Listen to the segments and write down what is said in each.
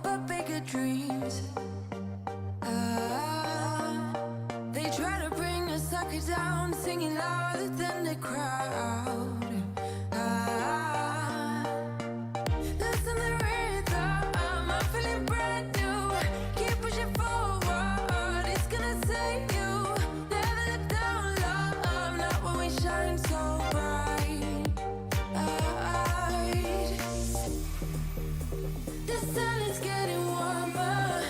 but bigger dreams. They try to bring a sucker down, singing louder than the crowd. Listen the rhythm, I'm feeling brand new. Keep pushing forward, it's gonna save you. Never look down, love, not when we shine so bright. The sun is getting warmer,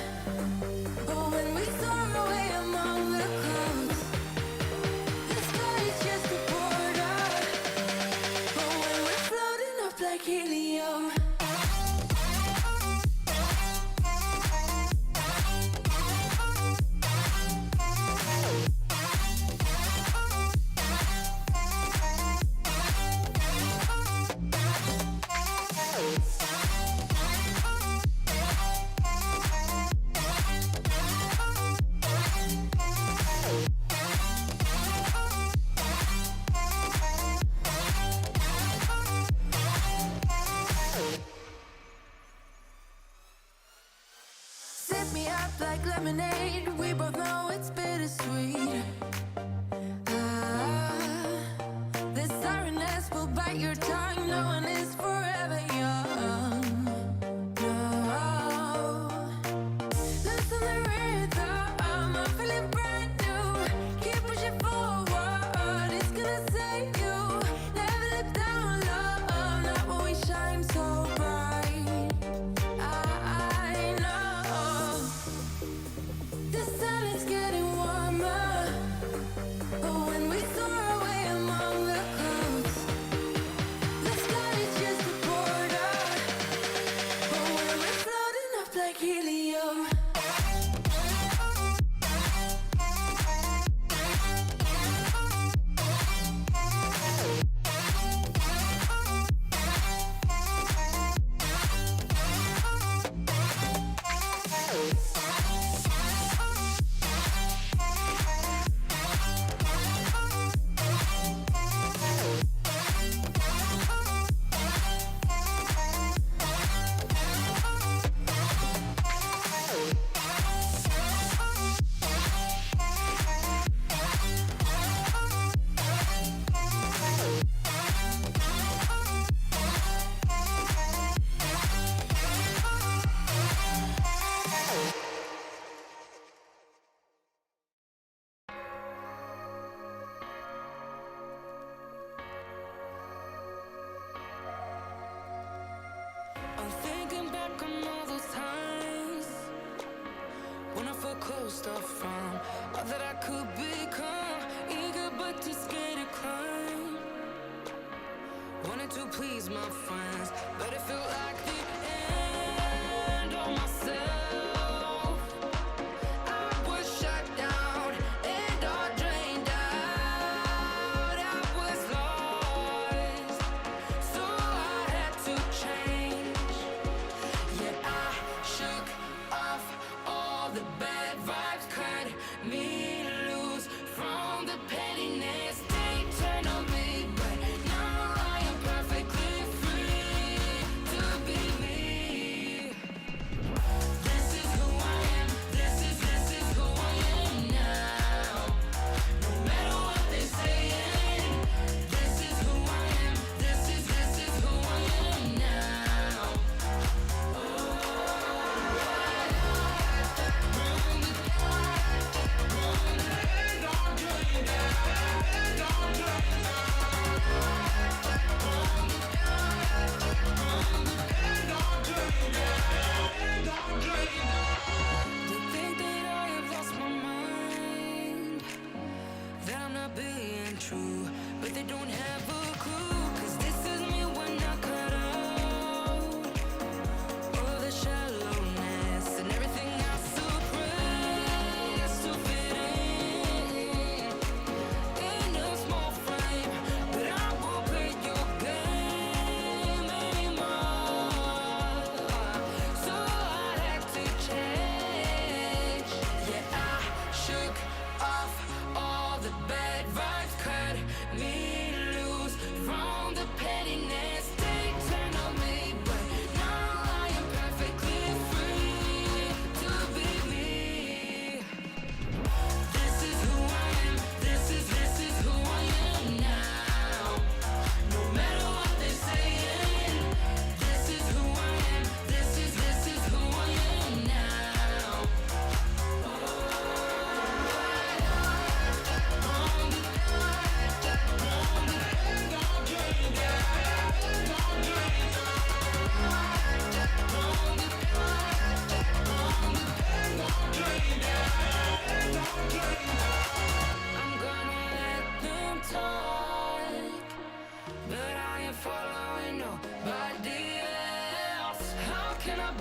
but when we soar away among the clouds, the sky is just a border. But when we're floating up like helium, sip me up like lemonade. We both know it's bittersweet. The sorrowness will bite your tongue. No one is forever young. No. Listen the rhythm, I'm feeling brand new. Keep pushing forward, it's gonna save you. Never look down, love, not when we shine so bright. I know the sun is getting warmer, but when we soar away among the clouds, the sky is just a border. But when we're floating up like helium, I'm thinking back on all those times when I felt closed off from all that I could become. Eager but too scared to climb. Wanted to please my friends, but it felt like the end of myself. I was shut down and all drained out. I was lost, so I had to change. Yet I shook off all the bad vibes, cut me loose from the pettiness they turned on me. But now I am perfectly free to be me.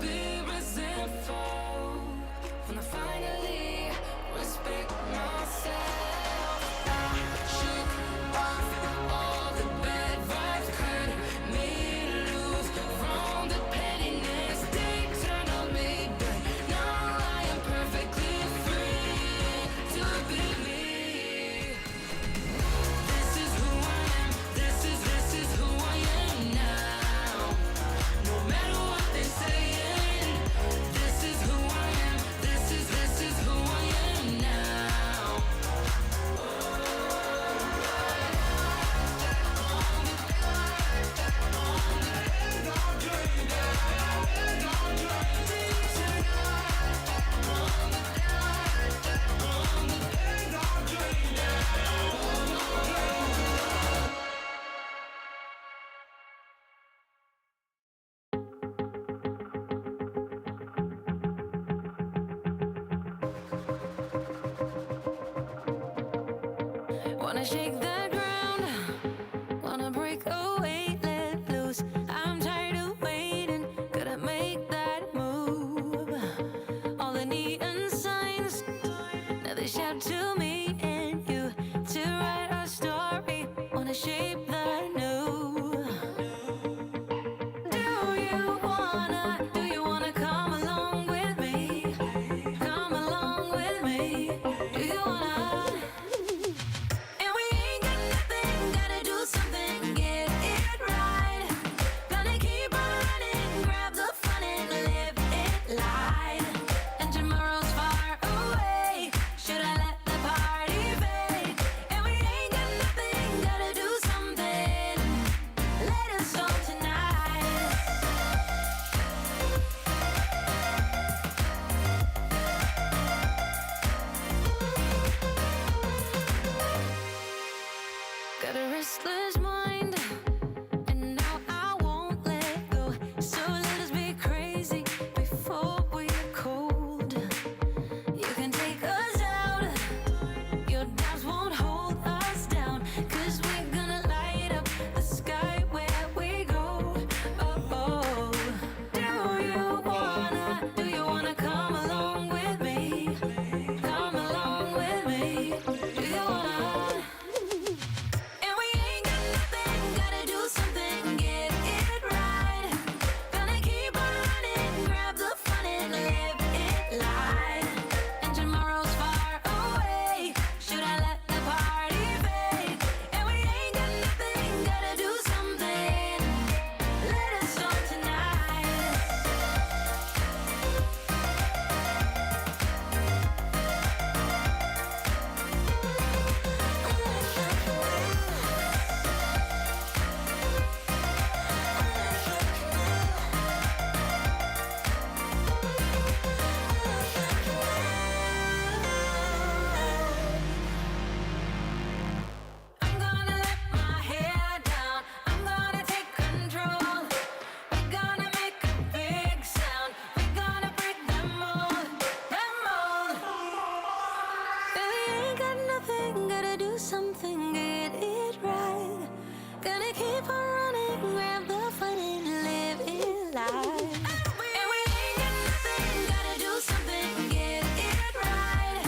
be resentful when I finally respect myself. I shook off all the bad vibes, cut me loose from the pettiness they turned on me, but now I am perfectly free to be me. This is who I am. This is who I am now. No matter what they're saying, this is who I am. This is who I am now. Wanna shake the ground, wanna break away, let loose. I'm tired of waiting, gotta make that move. All the neon signs, now they shout to me and you to write our story. Wanna shape the new. Do you wanna come along with me? Come along with me. Do you wanna? And we ain't got nothing, gotta do something, get it right. Gonna keep on running, grab the fun and live it light. And tomorrow's far away, should I let the party fade? And we ain't got nothing, gotta do something, let us all tonight. Got a restless mind, and now I won't let go. So let us be crazy before we're cold. You can take us out, your doubts won't hold us down, 'cause we're gonna light up the sky where we go. Oh, do you wanna come along with me? Come along with me. Do you wanna? And we ain't got nothing, gotta do something, get it right. Gonna keep on running, grab the fun and live it light. And tomorrow's far away, should I let the party fade? And we ain't got nothing, gotta do something, let us start tonight. I'm gonna let my hair down, I'm gonna take control. We're gonna make a big sound, we're gonna break the mold, the mold. We ain't got nothing, gotta do something, get it right. Gonna keep on running, grab the fun and live it life. And we ain't got nothing, gotta do something, get it right.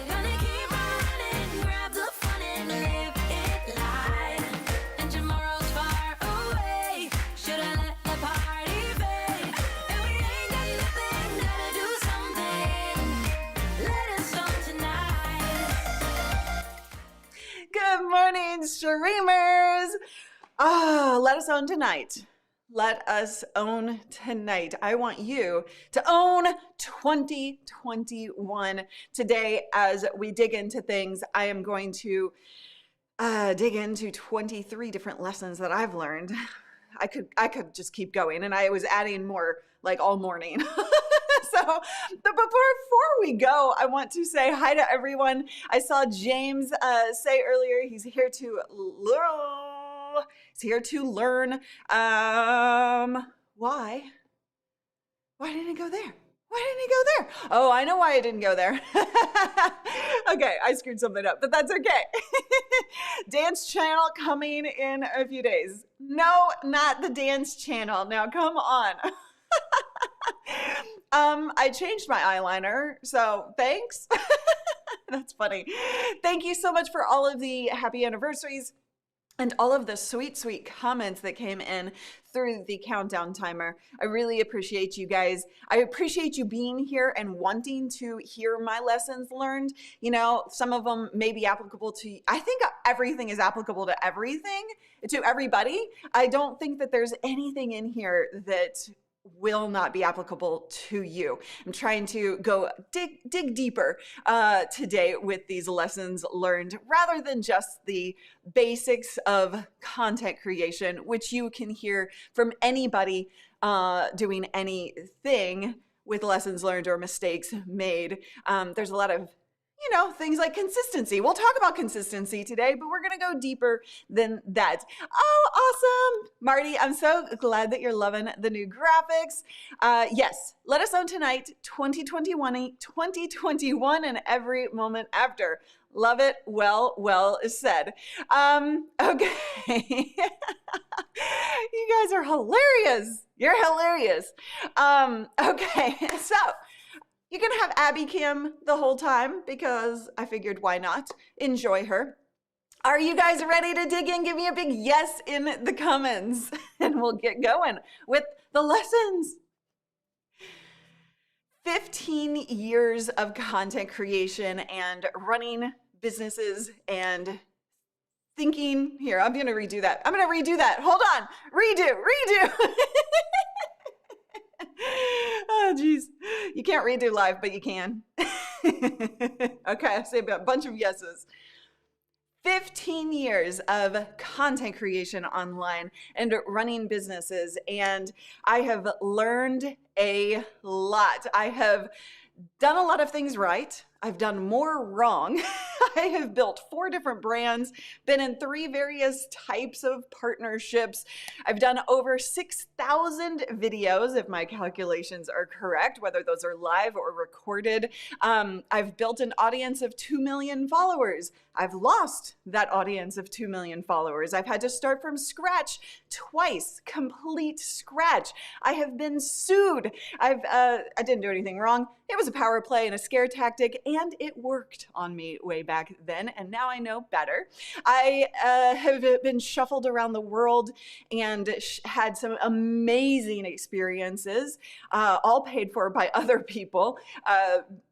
Gonna keep on running, grab the fun and live it light. And tomorrow's far away, should I let the party fade? And we ain't got nothing, gotta do something, let us start tonight. Good morning, streamers. Let us own tonight. Let us own tonight. I want you to own 2021 today. As we dig into things, I am going to dig into 23 different lessons that I've learned. I could just keep going, and I was adding more like all morning. So, but before we go, I want to say hi to everyone. I saw James say earlier he's here to learn. He's here to learn. Why? Why didn't it go there? Why didn't he go there? Oh, I know why I didn't go there. Okay, I screwed something up, but that's okay. Dance channel coming in a few days. No, not the dance channel. Now, come on. I changed my eyeliner, so thanks. That's funny. Thank you so much for all of the happy anniversaries and all of the sweet, sweet comments that came in through the countdown timer. I really appreciate you guys. I appreciate you being here and wanting to hear my lessons learned. You know, some of them may be applicable to, I think everything is applicable to everything, to everybody. I don't think that there's anything in here that will not be applicable to you. I'm trying to go dig deeper today with these lessons learned rather than just the basics of content creation, which you can hear from anybody doing anything with lessons learned or mistakes made. There's a lot of things like consistency. We'll talk about consistency today, but we're going to go deeper than that. Oh, awesome. Marty, I'm so glad that you're loving the new graphics. Yes, let us know tonight, 2021 and every moment after. Love it. Well said. Okay. You guys are hilarious. You're hilarious. Okay, so you can have Abby Kim the whole time because I figured why not? Enjoy her. Are you guys ready to dig in? Give me a big yes in the comments and we'll get going with the lessons. 15 years of content creation and running businesses and thinking. Here, I'm going to redo that. Hold on. Redo. Oh, geez. You can't redo live, but you can. Okay, I say a bunch of yeses. 15 years of content creation online and running businesses, and I have learned a lot. I have done a lot of things right. I've done more wrong. I have built 4 different brands, been in 3 various types of partnerships. I've done over 6,000 videos, if my calculations are correct, whether those are live or recorded. I've built an audience of 2 million followers. I've lost that audience of 2 million followers. I've had to start from scratch twice, complete scratch. I have been sued. I didn't do anything wrong. It was a power play and a scare tactic, and it worked on me way back then, and now I know better. I have been shuffled around the world and had some amazing experiences, all paid for by other people.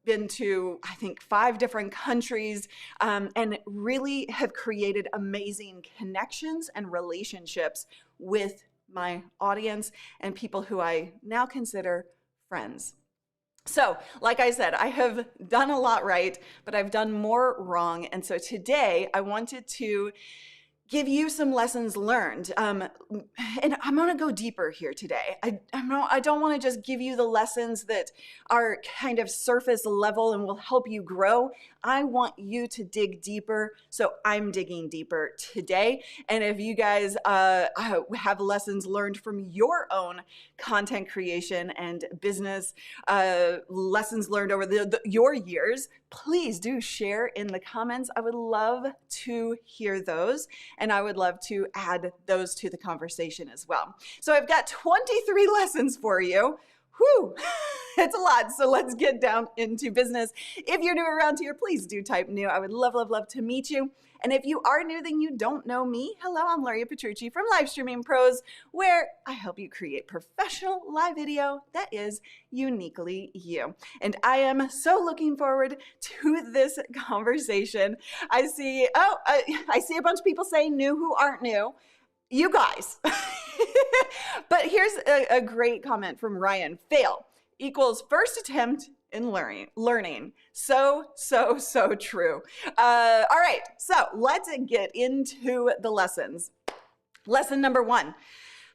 Been to, I think, 5 different countries, and really have created amazing connections and relationships with my audience and people who I now consider friends. So, like I said, I have done a lot right, but I've done more wrong. And so today I wanted to give you some lessons learned. And I'm going to go deeper here today. I don't want to just give you the lessons that are kind of surface level and will help you grow. I want you to dig deeper. So I'm digging deeper today. And if you guys have lessons learned from your own content creation and business, lessons learned over your years, please do share in the comments. I would love to hear those, and I would love to add those to the conversation as well. So I've got 23 lessons for you. Whew, it's a lot. So let's get down into business. If you're new around here, please do type new. I would love to meet you. And if you are new, then you don't know me. Hello, I'm Laria Petrucci from Live Streaming Pros, where I help you create professional live video that is uniquely you. And I am so looking forward to this conversation. I see a bunch of people saying new who aren't new. You guys. But here's a great comment from Ryan. Fail equals first attempt in learning. So true. All right, so let's get into the lessons. Lesson number 1,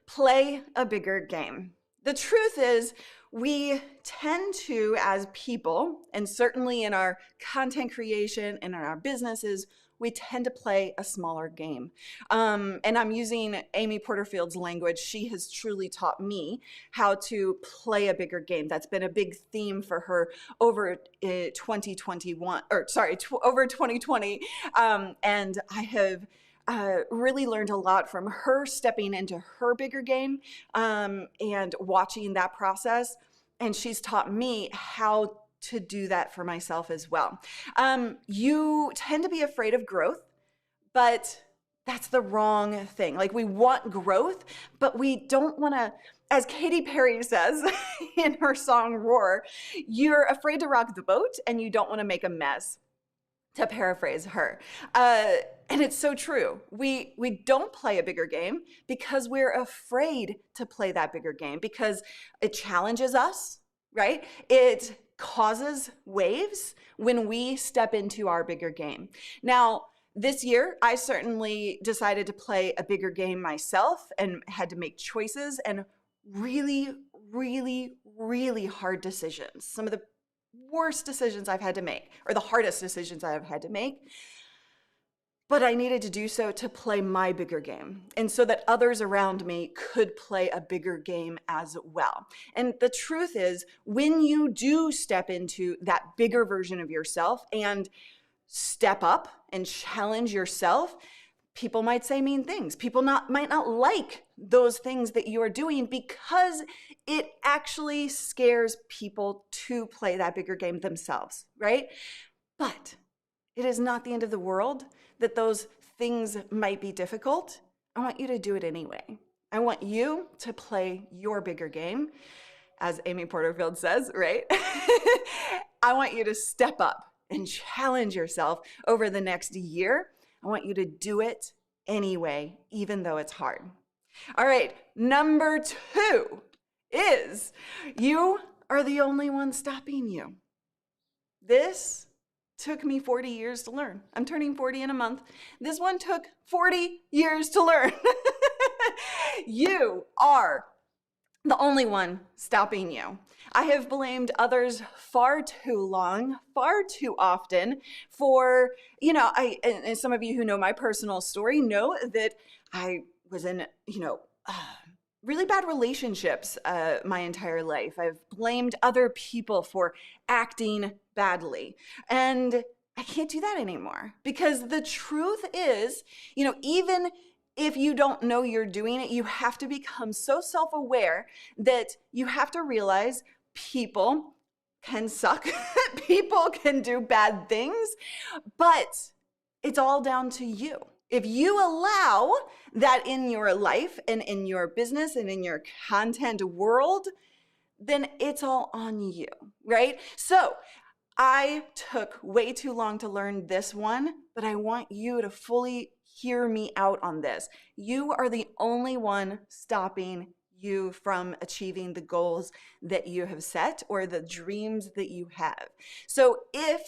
play a bigger game. The truth is, we tend to, as people, and certainly in our content creation and in our businesses, we tend to play a smaller game. And I'm using Amy Porterfield's language. She has truly taught me how to play a bigger game. That's been a big theme for her over 2020. And I have really learned a lot from her stepping into her bigger game and watching that process. and she's taught me how to do that for myself as well. You tend to be afraid of growth, but that's the wrong thing. Like, we want growth, but we don't want to, as Katy Perry says in her song Roar, you're afraid to rock the boat and you don't want to make a mess, to paraphrase her. And it's so true. We don't play a bigger game because we're afraid to play that bigger game, because it challenges us, right? It causes waves when we step into our bigger game. Now, this year, I certainly decided to play a bigger game myself and had to make choices and really, really, really hard decisions. Some of the worst decisions I've had to make, or the hardest decisions I've had to make. But I needed to do so to play my bigger game, and so that others around me could play a bigger game as well. And the truth is, when you do step into that bigger version of yourself and step up and challenge yourself, people might say mean things. People might not like those things that you are doing, because it actually scares people to play that bigger game themselves, right? But it is not the end of the world that those things might be difficult. I want you to do it anyway. I want you to play your bigger game, as Amy Porterfield says, right? I want you to step up and challenge yourself over the next year. I want you to do it anyway, even though it's hard. All right, number 2 is you are the only one stopping you. This took me 40 years to learn. I'm turning 40 in a month. This one took 40 years to learn. You are the only one stopping you. I have blamed others far too long, far too often for, and some of you who know my personal story know that I was in, really bad relationships my entire life. I've blamed other people for acting badly. And I can't do that anymore, because the truth is, even if you don't know you're doing it, you have to become so self-aware that you have to realize people can suck, people can do bad things, but it's all down to you. If you allow that in your life and in your business and in your content world, then it's all on you, right? So I took way too long to learn this one, but I want you to fully hear me out on this. You are the only one stopping you from achieving the goals that you have set or the dreams that you have. So if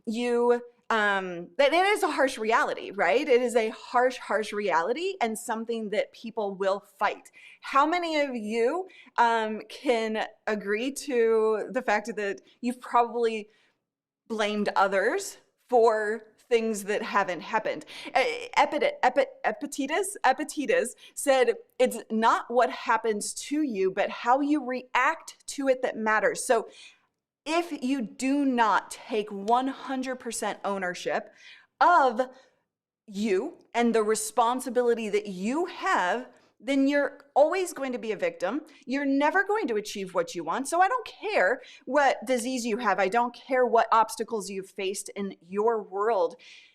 you, that it is a harsh reality, right? It is a harsh reality, and something that people will fight. How many of you can agree to the fact that you've probably blamed others for things that haven't happened? Epictetus said, it's not what happens to you, but how you react to it that matters. So if you do not take 100% ownership of you and the responsibility that you have, then you're always going to be a victim. You're never going to achieve what you want. So I don't care what disease you have. I don't care what obstacles you've faced in your world.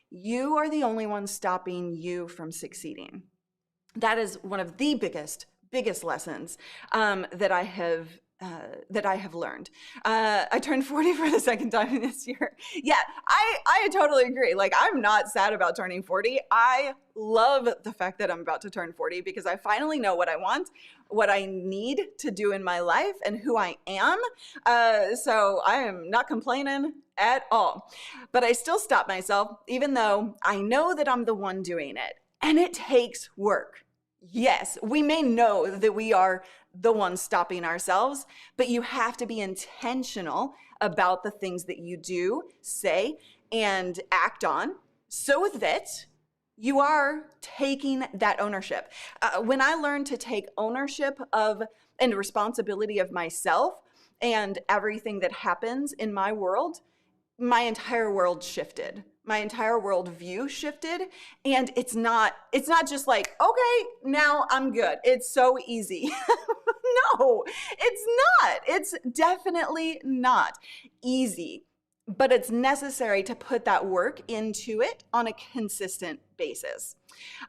You are the only one stopping you from succeeding. That is one of the biggest lessons that I have learned. I turned 40 for the second time this year. Yeah, I totally agree. Like, I'm not sad about turning 40. I love the fact that I'm about to turn 40, because I finally know what I want, what I need to do in my life, and who I am. So I am not complaining at all. But I still stop myself, even though I know that I'm the one doing it. And it takes work. Yes, we may know that we are the ones stopping ourselves, but you have to be intentional about the things that you do, say, and act on, so that you are taking that ownership. When I learned to take ownership of and responsibility of myself and everything that happens in my world, my entire world shifted. My entire worldview shifted, and it's not just like, okay, now I'm good. It's so easy. No, it's not. It's definitely not easy, but it's necessary to put that work into it on a consistent basis.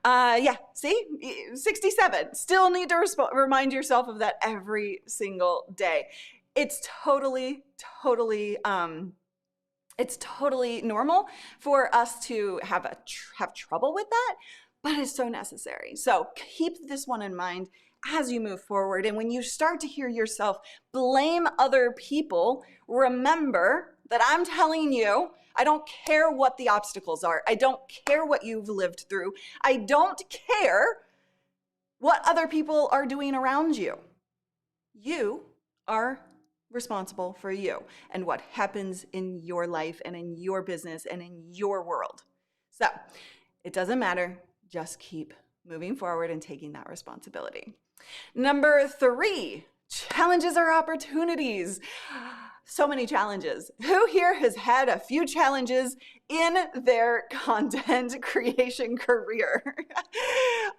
Yeah, see, 67. Still need to remind yourself of that every single day. It's totally normal for us to have trouble with that, but it's so necessary. So keep this one in mind as you move forward. And when you start to hear yourself blame other people, remember that I'm telling you, I don't care what the obstacles are. I don't care what you've lived through. I don't care what other people are doing around you. You are responsible for you and what happens in your life and in your business and in your world. So it doesn't matter. Just keep moving forward and taking that responsibility. Number 3, challenges or opportunities. So many challenges. Who here has had a few challenges in their content creation career?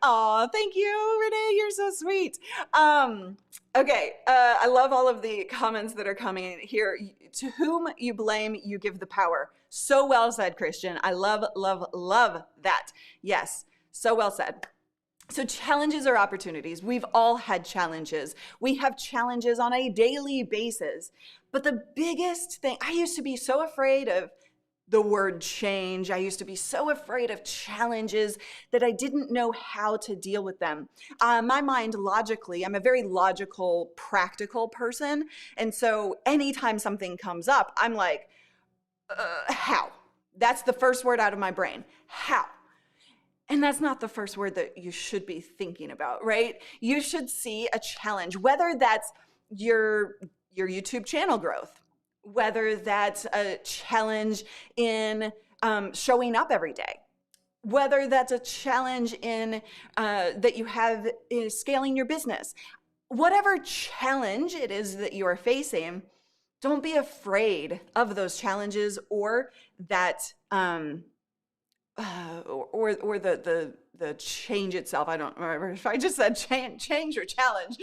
Oh, thank you, Renee. You're so sweet. Okay, I love all of the comments that are coming in here. To whom you blame, you give the power. So well said, Christian. I love that. Yes, so well said. So challenges or opportunities. We've all had challenges. We have challenges on a daily basis. But the biggest thing, I used to be so afraid of the word change. I used to be so afraid of challenges that I didn't know how to deal with them. My mind logically, I'm a very logical, practical person. And so anytime something comes up, I'm like, how? That's the first word out of my brain. How? And that's not the first word that you should be thinking about, right? You should see a challenge, whether that's your YouTube channel growth, whether that's a challenge in showing up every day, whether that's a challenge in that you have in scaling your business. Whatever challenge it is that you are facing, don't be afraid of those challenges or that or the change itself. I don't remember if I just said change or challenge,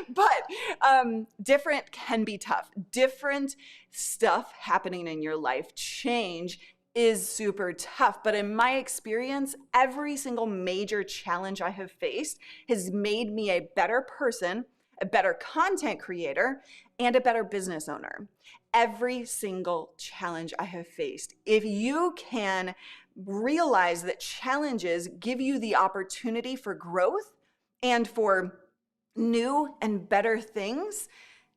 but different can be tough. Different stuff happening in your life, change is super tough. But in my experience, every single major challenge I have faced has made me a better person, a better content creator, and a better business owner. Every single challenge I have faced. If you can realize that challenges give you the opportunity for growth and for new and better things,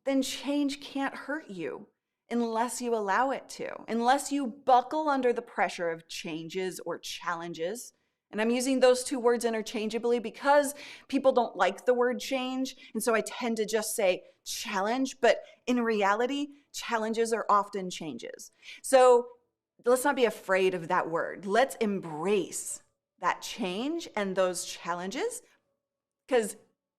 then change can't hurt you unless you allow it to, unless you buckle under the pressure of changes or challenges. And I'm using those two words interchangeably because people don't like the word change. And so I tend to just say challenge, but in reality, challenges are often changes. So let's not be afraid of that word. Let's embrace that change and those challenges. Because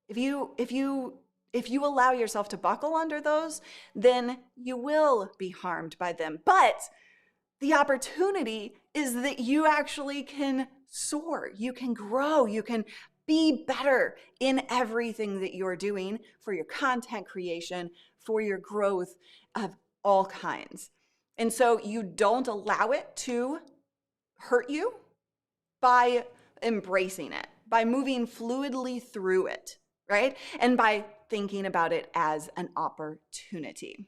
if you allow yourself to buckle under those, then you will be harmed by them. But the opportunity is that you actually can soar, you can grow, you can be better in everything that you're doing for your content creation, for your growth of all kinds. And so you don't allow it to hurt you by embracing it, by moving fluidly through it, right? And by thinking about it as an opportunity.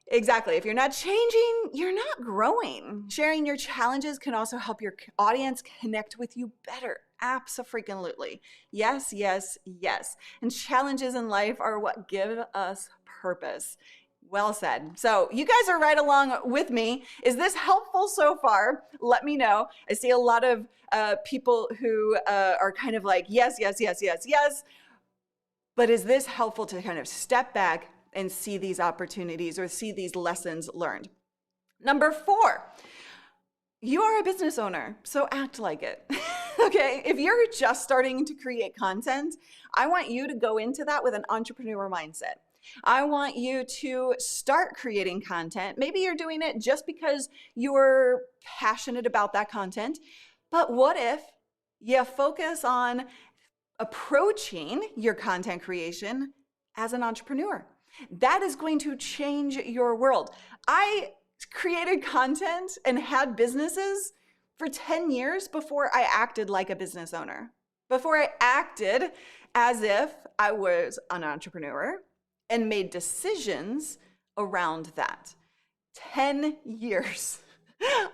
Exactly. If you're not changing, you're not growing. Sharing your challenges can also help your audience connect with you better. Abso-freaking-lutely. Yes, yes, yes. And challenges in life are what give us purpose. Well said. So you guys are right along with me. Is this helpful so far? Let me know. I see a lot of people who are kind of like, yes, yes, yes, yes, yes. But is this helpful to kind of step back and see these opportunities or see these lessons learned? Number 4, you are a business owner, so act like it. Okay, if you're just starting to create content, I want you to go into that with an entrepreneur mindset. I want you to start creating content. Maybe you're doing it just because you're passionate about that content, but what if you focus on approaching your content creation as an entrepreneur? That is going to change your world. I created content and had businesses for 10 years before I acted like a business owner, before I acted as if I was an entrepreneur and made decisions around that. 10 years.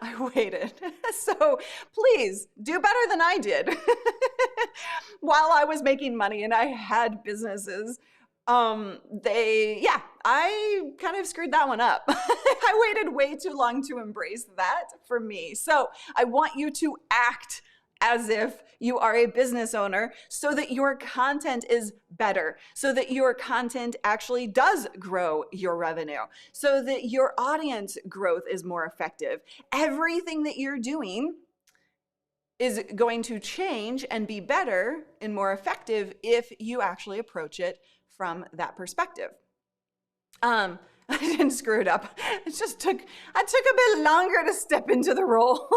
I waited. So please do better than I did. While I was making money and I had businesses, I kind of screwed that one up. I waited way too long to embrace that for me. So I want you to act as if you are a business owner so that your content is better, so that your content actually does grow your revenue, so that your audience growth is more effective. Everything that you're doing is going to change and be better and more effective if you actually approach it from that perspective. I didn't screw it up. I took a bit longer to step into the role.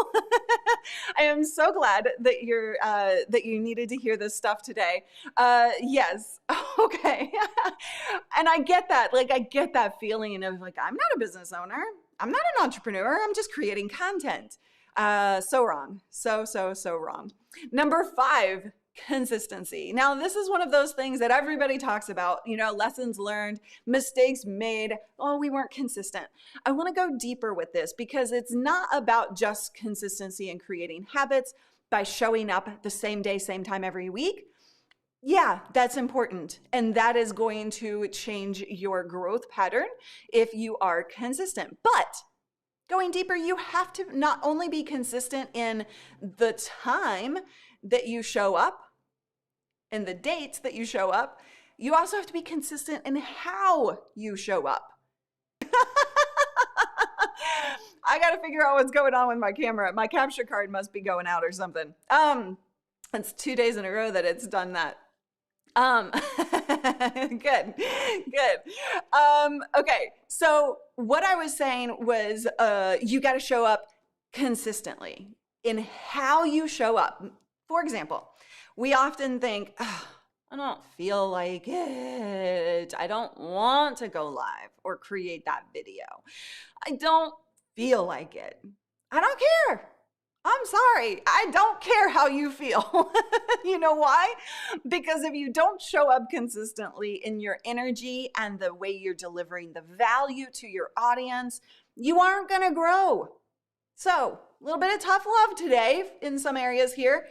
I am so glad that you needed to hear this stuff today. Yes. Okay. And I get that. Like, I get that feeling of like, I'm not a business owner. I'm not an entrepreneur. I'm just creating content. So wrong. So wrong. Number 5, consistency. Now, this is one of those things that everybody talks about, lessons learned, mistakes made. Oh, we weren't consistent. I want to go deeper with this because it's not about just consistency in creating habits by showing up the same day, same time every week. Yeah, that's important. And that is going to change your growth pattern if you are consistent. But going deeper, you have to not only be consistent in the time that you show up and the dates that you show up, you also have to be consistent in how you show up. I got to figure out what's going on with my camera. My capture card must be going out or something. It's 2 days in a row that it's done that. Good. Okay. So what I was saying was, you got to show up consistently in how you show up. For example, we often think, oh, I don't feel like it. I don't want to go live or create that video. I don't feel like it. I don't care. I'm sorry. I don't care how you feel. You know why? Because if you don't show up consistently in your energy and the way you're delivering the value to your audience, you aren't going to grow. So, a little bit of tough love today in some areas here,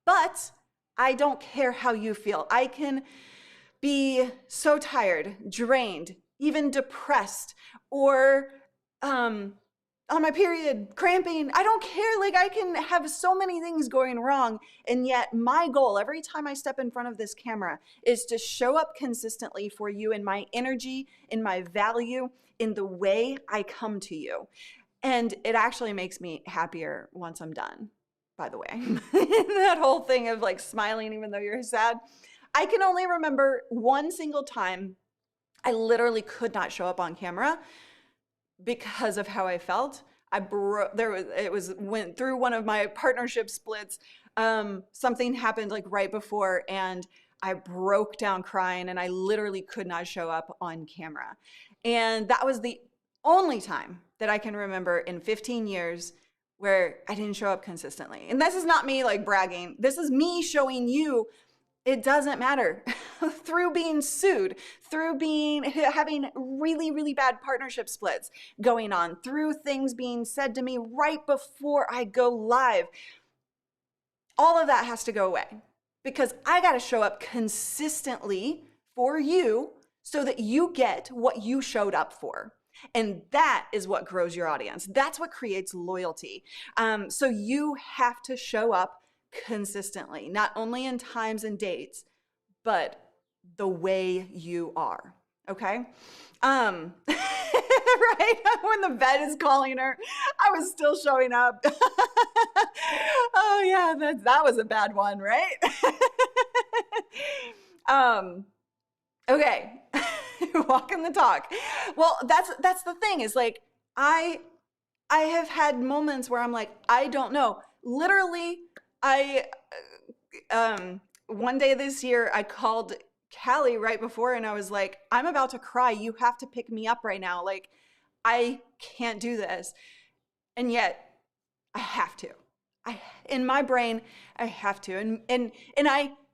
but I don't care how you feel. I can be so tired, drained, even depressed, or on my period, cramping. I don't care. Like, I can have so many things going wrong. And yet my goal every time I step in front of this camera is to show up consistently for you in my energy, in my value, in the way I come to you. And it actually makes me happier once I'm done, by the way. That whole thing of like smiling even though you're sad. I can only remember one single time I literally could not show up on camera because of how I felt. Went through one of my partnership splits. Something happened like right before and I broke down crying and I literally could not show up on camera. And that was the only time that I can remember in 15 years where I didn't show up consistently. And this is not me like bragging. This is me showing you it doesn't matter. Through being sued, through having really, really bad partnership splits going on, through things being said to me right before I go live, all of that has to go away because I got to show up consistently for you so that you get what you showed up for. And that is what grows your audience. That's what creates loyalty. So you have to show up consistently, not only in times and dates, but the way you are. Okay. Right. When the vet is calling her, I was still showing up. Oh yeah, that was a bad one, right? Okay. Walking the talk. Well, that's the thing is like, I have had moments where I'm like, I don't know. Literally, one day this year, I called Callie right before and I was like, I'm about to cry. You have to pick me up right now. Like, I can't do this. And yet I have to. In my brain, I have to. And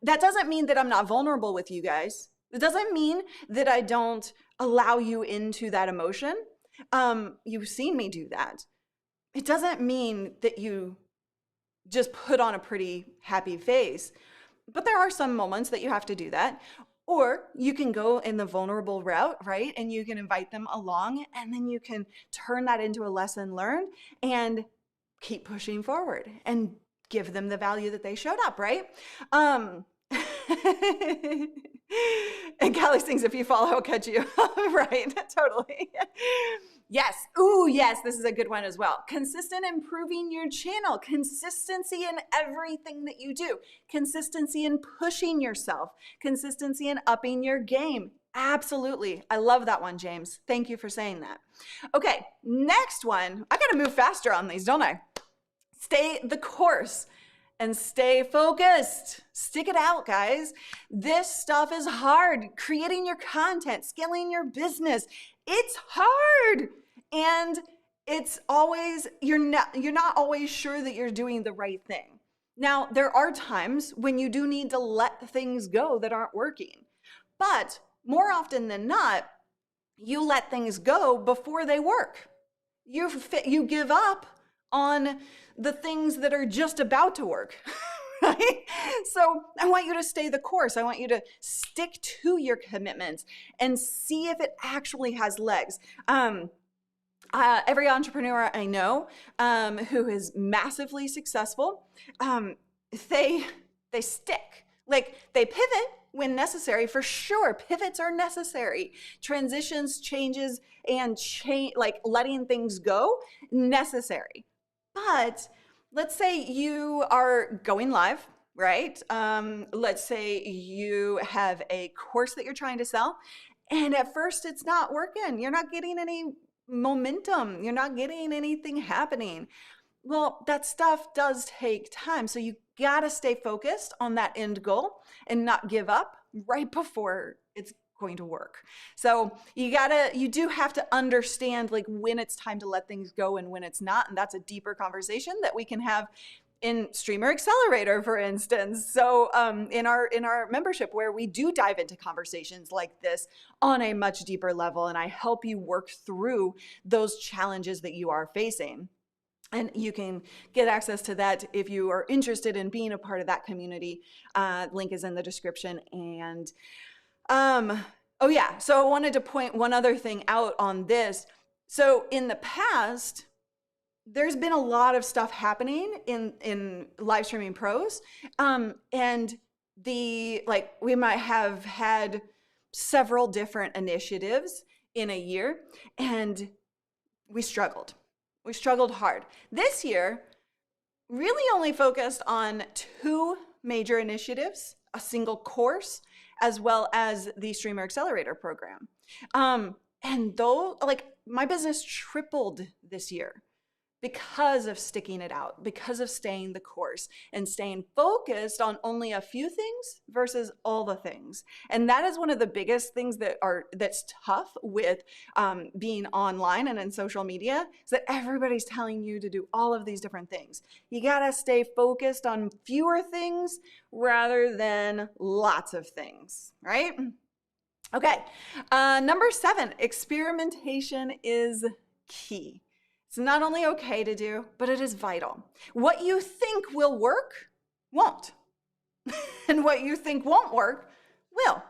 that doesn't mean that I'm not vulnerable with you guys. It doesn't mean that I don't allow you into that emotion. You've seen me do that. It doesn't mean that you just put on a pretty happy face. But there are some moments that you have to do that. Or you can go in the vulnerable route, right? And you can invite them along, and then you can turn that into a lesson learned and keep pushing forward and give them the value that they showed up, right? And Callie sings, if you follow, I'll catch you. Right, totally. Yes. Ooh, yes, this is a good one as well. Consistent improving your channel. Consistency in everything that you do. Consistency in pushing yourself. Consistency in upping your game. Absolutely. I love that one, James. Thank you for saying that. Okay, next one. I got to move faster on these, don't I? Stay the course and stay focused. Stick it out, guys. This stuff is hard. Creating your content, scaling your business, it's hard. And it's always, you're not always sure that you're doing the right thing. Now, there are times when you do need to let things go that aren't working. But more often than not, you let things go before they work. You give up on the things that are just about to work, right? So I want you to stay the course. I want you to stick to your commitments and see if it actually has legs. Every entrepreneur I know who is massively successful, they stick. Like, they pivot when necessary, for sure. Pivots are necessary. Transitions, changes, and like letting things go, necessary. But let's say you are going live, right? Let's say you have a course that you're trying to sell, and at first it's not working. You're not getting any momentum. You're not getting anything happening. Well, that stuff does take time. So you gotta stay focused on that end goal and not give up right before it's going to work. So you do have to understand like when it's time to let things go and when it's not. And that's a deeper conversation that we can have in Streamer Accelerator, for instance. So in our membership, where we do dive into conversations like this on a much deeper level, and I help you work through those challenges that you are facing. And you can get access to that if you are interested in being a part of that community. Link is in the description. And oh yeah, so I wanted to point one other thing out on this. So in the past, there's been a lot of stuff happening in live streaming pros. And we might have had several different initiatives in a year, and we struggled. We struggled hard. This year, really only focused on 2 major initiatives, a single course, as well as the Streamer Accelerator program. And though, like, my business tripled this year because of sticking it out, because of staying the course and staying focused on only a few things versus all the things. And that is one of the biggest things that's tough with being online and in social media, is that everybody's telling you to do all of these different things. You gotta stay focused on fewer things rather than lots of things, right? Okay, number 7, experimentation is key. It's not only okay to do, but it is vital. What you think will work won't. And what you think won't work will.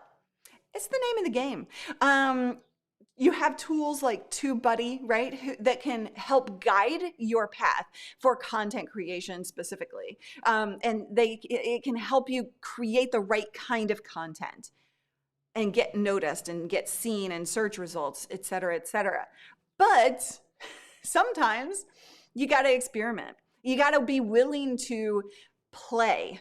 It's the name of the game. You have tools like TubeBuddy, right, that can help guide your path for content creation specifically. And it can help you create the right kind of content and get noticed and get seen in search results, et cetera, et cetera. But sometimes you got to experiment. You got to be willing to play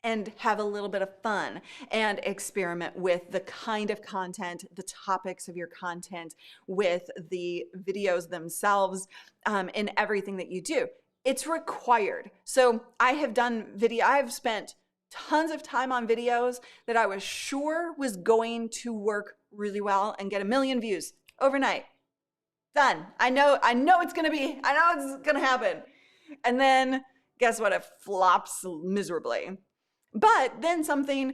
and have a little bit of fun and experiment with the kind of content, the topics of your content, with the videos themselves, in everything that you do. It's required. So I've spent tons of time on videos that I was sure was going to work really well and get 1 million views overnight. Done. I know it's going to happen. And then guess what? It flops miserably. But then something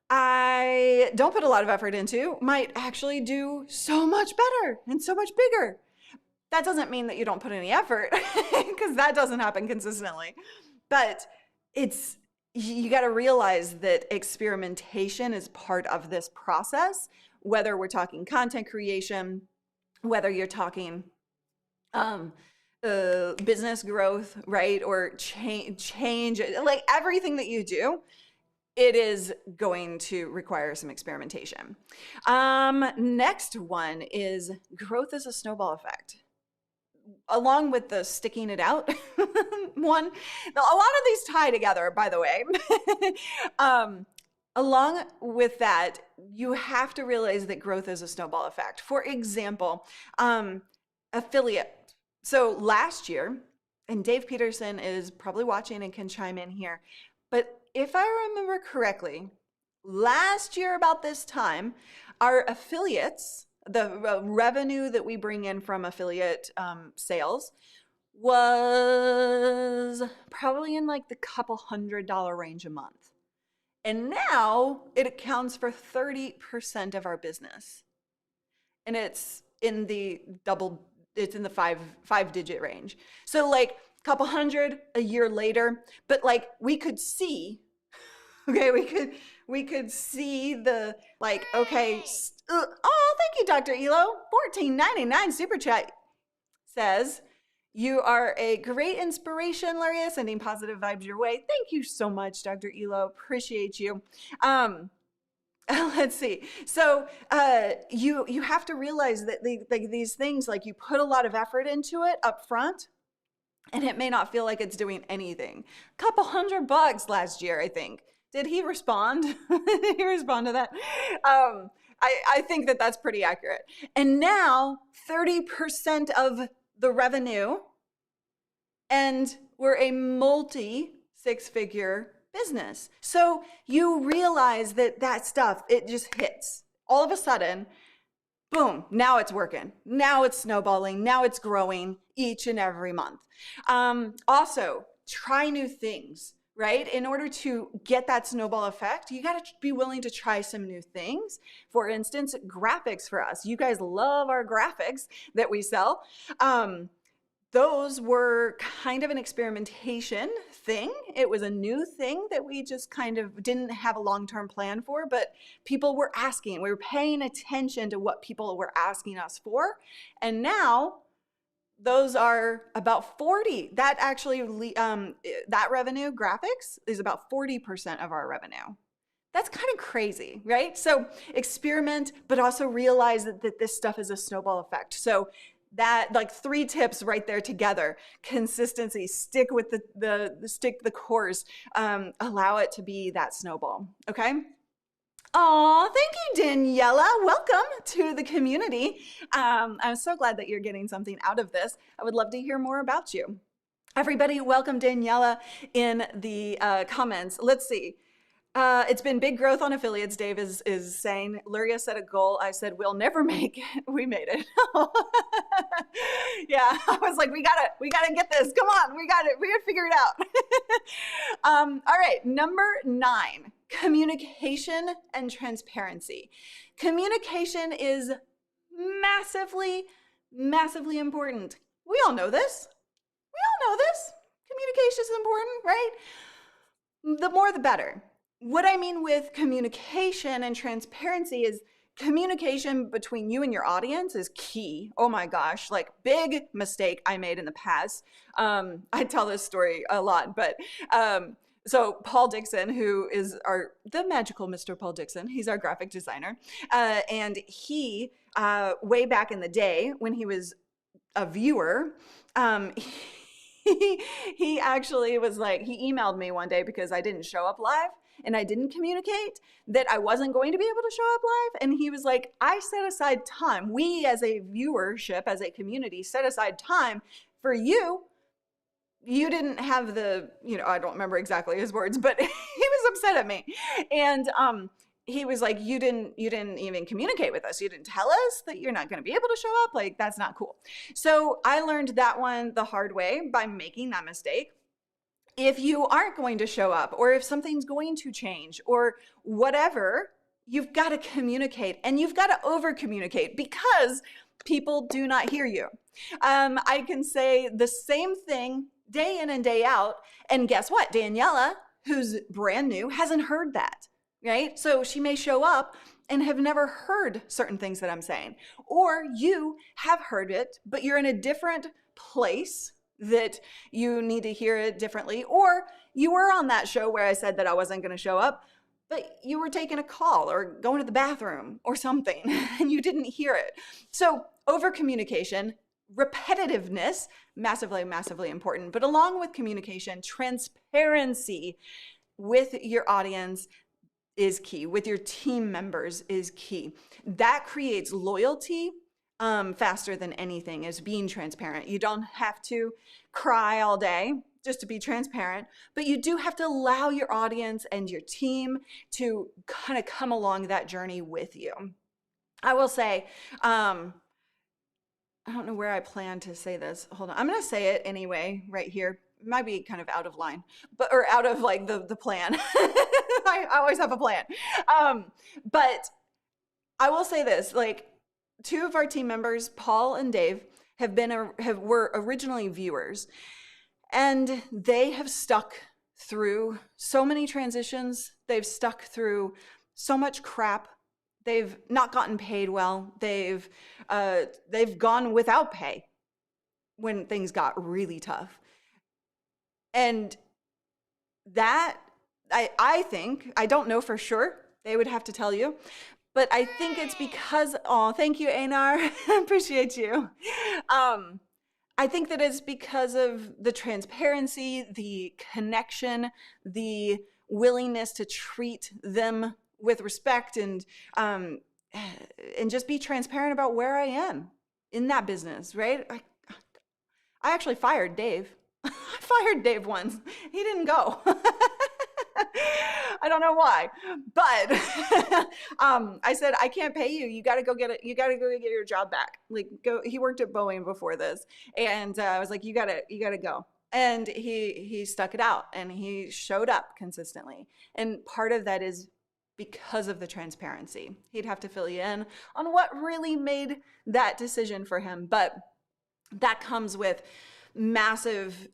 I don't put a lot of effort into might actually do so much better and so much bigger. That doesn't mean that you don't put any effort, because that doesn't happen consistently. But you got to realize that experimentation is part of this process, whether we're talking content creation, whether you're talking business growth, right? Or change, like everything that you do, it is going to require some experimentation. Next one is growth as a snowball effect. Along with the sticking it out one, now, a lot of these tie together, by the way. Along with that, you have to realize that growth is a snowball effect. For example, affiliate. So last year, and Dave Peterson is probably watching and can chime in here, but if I remember correctly, last year about this time, our affiliates, the revenue that we bring in from affiliate sales, was probably in like the couple $100 range a month. And now it accounts for 30% of our business. And it's in the five-digit range. So like a couple hundred a year later, but like we could see, okay, we could see the, like, okay, oh, thank you, Dr. Elo. $14.99 super chat says, you are a great inspiration, Laria, sending positive vibes your way. Thank you so much, Dr. Elo. Appreciate you. Let's see. So you have to realize that these things, like, you put a lot of effort into it up front, and it may not feel like it's doing anything. A couple $100 last year, I think. Did he respond? Did he respond to that? I think that that's pretty accurate. And now 30% of the revenue, and we're a multi-six-figure business. So you realize that stuff, it just hits. All of a sudden, boom, now it's working. Now it's snowballing. Now it's growing each and every month. Also, try new things, right? In order to get that snowball effect, you got to be willing to try some new things. For instance, graphics for us. You guys love our graphics that we sell. Those were kind of an experimentation thing. It was a new thing that we just kind of didn't have a long-term plan for, but people were asking. We were paying attention to what people were asking us for. And now those are about 40. That actually, that revenue, graphics, is about 40% of our revenue. That's kind of crazy, right? So experiment, but also realize that this stuff is a snowball effect. So that, like, 3 tips right there together: consistency, stick with the course, allow it to be that snowball. Okay. Oh, thank you, Daniela. Welcome to the community. I'm so glad that you're getting something out of this. I would love to hear more about you. Everybody, welcome Daniela in the comments. Let's see. It's been big growth on affiliates, Dave is saying. Luria set a goal. I said, we'll never make it. We made it. Yeah, I was like, we gotta get this. Come on, we got it. We gotta figure it out. All right, number 9, communication and transparency. Communication is massively, massively important. We all know this. Communication is important, right? The more, the better. What I mean with communication and transparency is communication between you and your audience is key. Oh my gosh, like, big mistake I made in the past. I tell this story a lot, but so Paul Dixon, who is the magical Mr. Paul Dixon, he's our graphic designer, and he, way back in the day when he was a viewer, he actually was like, he emailed me one day because I didn't show up live. and I didn't communicate that I wasn't going to be able to show up live. And he was like, I set aside time. We as a viewership, as a community, set aside time for you. You didn't have the, I don't remember exactly his words, but he was upset at me. And he was like, you didn't even communicate with us. You didn't tell us that you're not going to be able to show up. Like, that's not cool. So I learned that one the hard way by making that mistake. If you aren't going to show up, or if something's going to change or whatever, you've got to communicate, and you've got to over communicate, because people do not hear you. I can say the same thing day in and day out. And guess what? Daniela, who's brand new, hasn't heard that, right? So she may show up and have never heard certain things that I'm saying. Or you have heard it, but you're in a different place that you need to hear it differently. Or you were on that show where I said that I wasn't going to show up, but you were taking a call or going to the bathroom or something and you didn't hear it. So over communication, repetitiveness, massively, massively important. But along with communication, transparency with your audience is key. With your team members is key. That creates loyalty faster than anything, is being transparent. You don't have to cry all day just to be transparent, but you do have to allow your audience and your team to kind of come along that journey with you. I will say, I don't know where I plan to say this. Hold on. I'm going to say it anyway, right here. It might be kind of out of line, or out of like the plan. I always have a plan. But I will say this, like, two of our team members, Paul and Dave, were originally viewers, and they have stuck through so many transitions. They've stuck through so much crap. They've not gotten paid well. They've gone without pay when things got really tough. And that, I think, I don't know for sure, they would have to tell you, but I think it's because, thank you, Einar, appreciate you. I think that it's because of the transparency, the connection, the willingness to treat them with respect, and just be transparent about where I am in that business, right? I actually fired Dave. I fired Dave once. He didn't go. I don't know why, but I said, I can't pay you. You got to go get it. You got to go get your job back. Like, go. He worked at Boeing before this, and I was like, you got to go. And he stuck it out, and he showed up consistently. And part of that is because of the transparency. He'd have to fill you in on what really made that decision for him, but that comes with massive,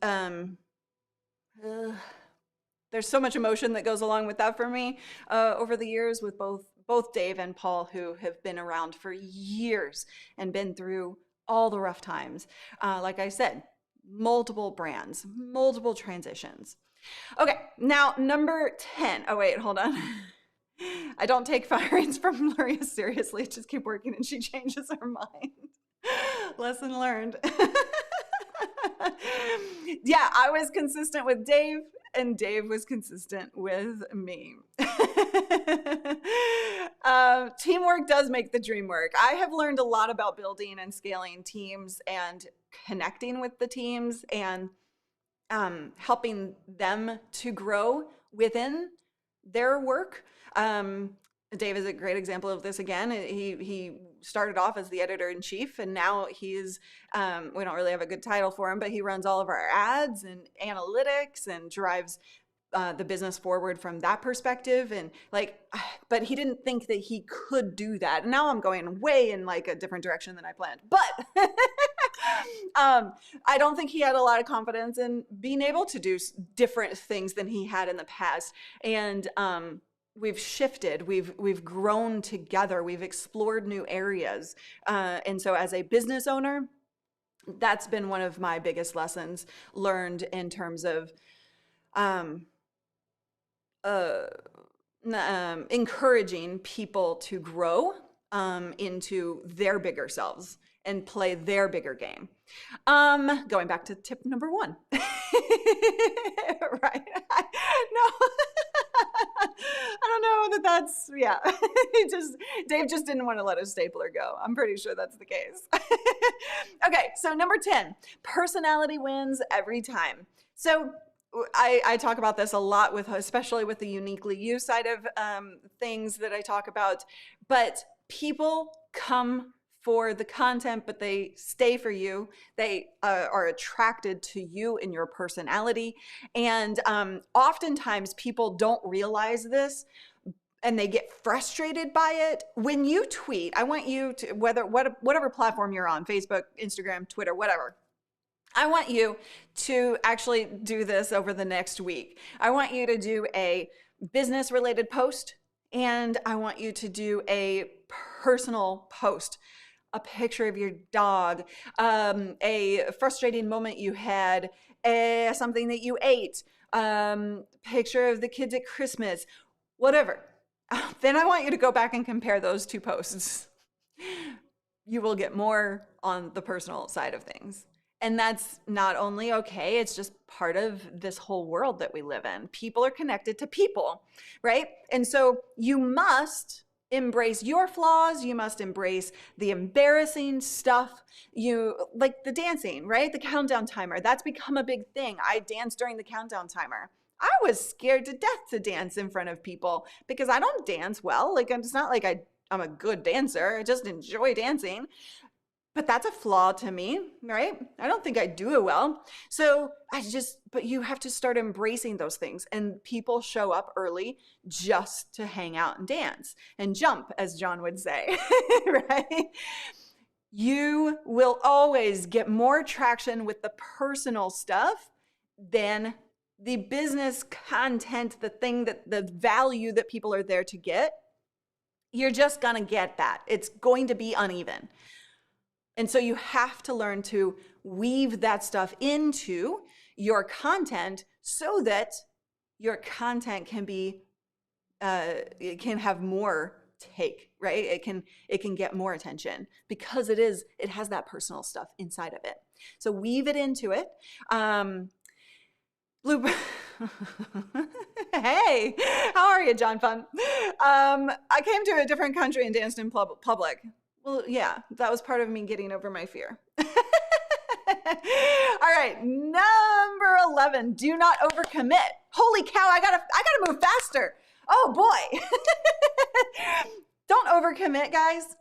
there's so much emotion that goes along with that for me over the years, with both Dave and Paul, who have been around for years and been through all the rough times. Like I said, multiple brands, multiple transitions. Okay, now number 10. Oh wait, hold on. I don't take firings from Luria seriously. Just keep working and she changes her mind. Lesson learned. Yeah, I was consistent with Dave, and Dave was consistent with me. Teamwork does make the dream work. I have learned a lot about building and scaling teams and connecting with the teams and helping them to grow within their work. Dave is a great example of this again. He started off as the editor-in-chief, and now he's, we don't really have a good title for him, but he runs all of our ads and analytics and drives the business forward from that perspective. And but he didn't think that he could do that. And now I'm going way in like a different direction than I planned. But I don't think he had a lot of confidence in being able to do different things than he had in the past. And we've shifted, we've grown together, we've explored new areas. And so as a business owner, that's been one of my biggest lessons learned in terms of encouraging people to grow into their bigger selves and play their bigger game. Going back to tip number 1. Right? No. don't know that's, yeah. Dave just didn't want to let a stapler go. I'm pretty sure that's the case. Okay, so number 10, personality wins every time. So I talk about this a lot especially with the uniquely you side of things that I talk about, but people come for the content, but they stay for you. They are attracted to you and your personality. And oftentimes people don't realize this and they get frustrated by it. When you tweet, I want you to, whatever platform you're on, Facebook, Instagram, Twitter, whatever, I want you to actually do this over the next week. I want you to do a business related post, and I want you to do a personal post, a picture of your dog, a frustrating moment you had, something that you ate, picture of the kids at Christmas, whatever. Then I want you to go back and compare those two posts. You will get more on the personal side of things. And that's not only okay, it's just part of this whole world that we live in. People are connected to people, right? And so you must embrace your flaws. You must embrace the embarrassing stuff. Like the dancing, right? The countdown timer. That's become a big thing. I dance during the countdown timer. I was scared to death to dance in front of people because I don't dance well. Like, it's not like I'm a good dancer. I just enjoy dancing. But that's a flaw to me, right? I don't think I do it well. So but you have to start embracing those things. And people show up early just to hang out and dance and jump, as John would say, right? You will always get more traction with the personal stuff than the business content, the value that people are there to get. You're just gonna get that. It's going to be uneven. And so you have to learn to weave that stuff into your content so that your content can be, it can have more take, right? It can get more attention because it has that personal stuff inside of it. So weave it into it. Hey, how are you, John Fun? I came to a different country and danced in public. Well, yeah, that was part of me getting over my fear. All right, number 11, do not overcommit. Holy cow, I gotta move faster. Oh boy. Don't overcommit, guys.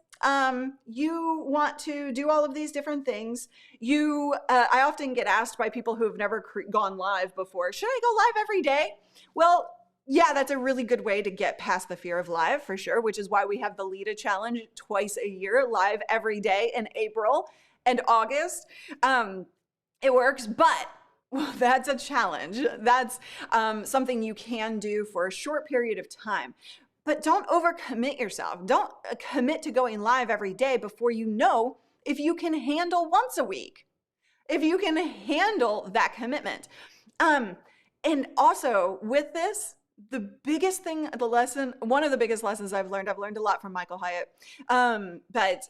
You want to do all of these different things. I often get asked by people who have never gone live before, should I go live every day? Well, yeah, that's a really good way to get past the fear of live, for sure, which is why we have the Lita Challenge twice a year, live every day in April and August. It works, but that's a challenge. That's something you can do for a short period of time. But don't overcommit yourself. Don't commit to going live every day before you know if you can handle once a week, if you can handle that commitment. And also with this, the biggest thing, one of the biggest lessons I've learned a lot from Michael Hyatt, but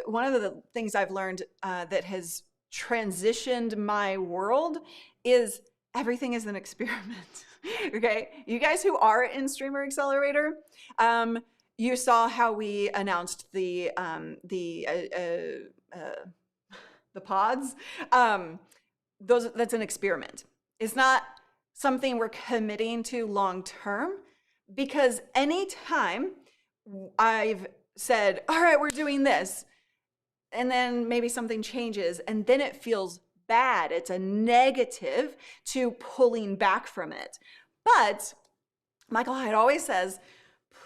one of the things I've learned that has transitioned my world is everything is an experiment. Okay, you guys who are in Streamer Accelerator, you saw how we announced the pods. That's an experiment. It's not something we're committing to long term, because anytime I've said, all right, we're doing this, and then maybe something changes and then it feels bad, it's a negative to pulling back from it. But Michael Hyatt always says,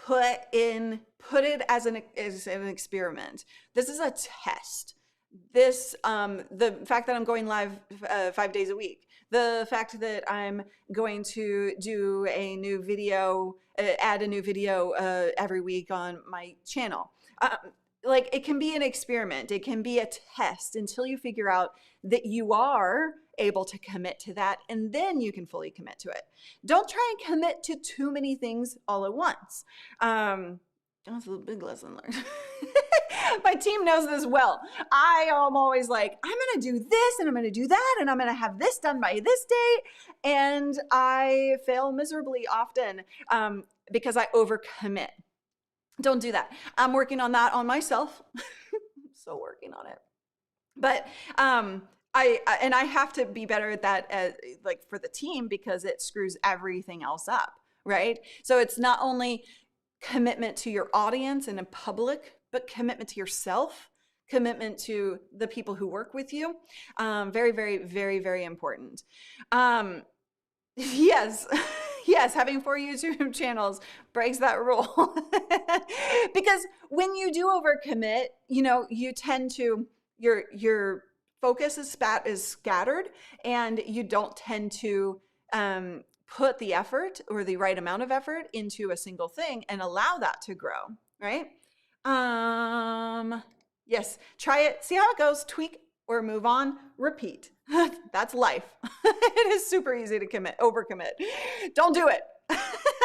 put it as an experiment. This is a test. The fact that I'm going live 5 days a week, the fact that I'm going to do a new video, add a new video every week on my channel. Like, it can be an experiment. It can be a test until you figure out that you are able to commit to that, and then you can fully commit to it. Don't try and commit to too many things all at once. That's a big lesson learned. My team knows this well. I am always like, I'm going to do this and I'm going to do that and I'm going to have this done by this date. And I fail miserably often because I overcommit. Don't do that. I'm working on that on myself. So working on it. But I have to be better at that like for the team because it screws everything else up, right? So it's not only commitment to your audience and in public, but commitment to yourself, commitment to the people who work with you. Very, very, very, very important. Yes, yes, having 4 YouTube channels breaks that rule. Because when you do overcommit, you tend to, your focus is scattered and you don't tend to put the effort or the right amount of effort into a single thing and allow that to grow, right? Yes, try it, see how it goes, tweak or move on, repeat. That's life. It is super easy to overcommit. Don't do it.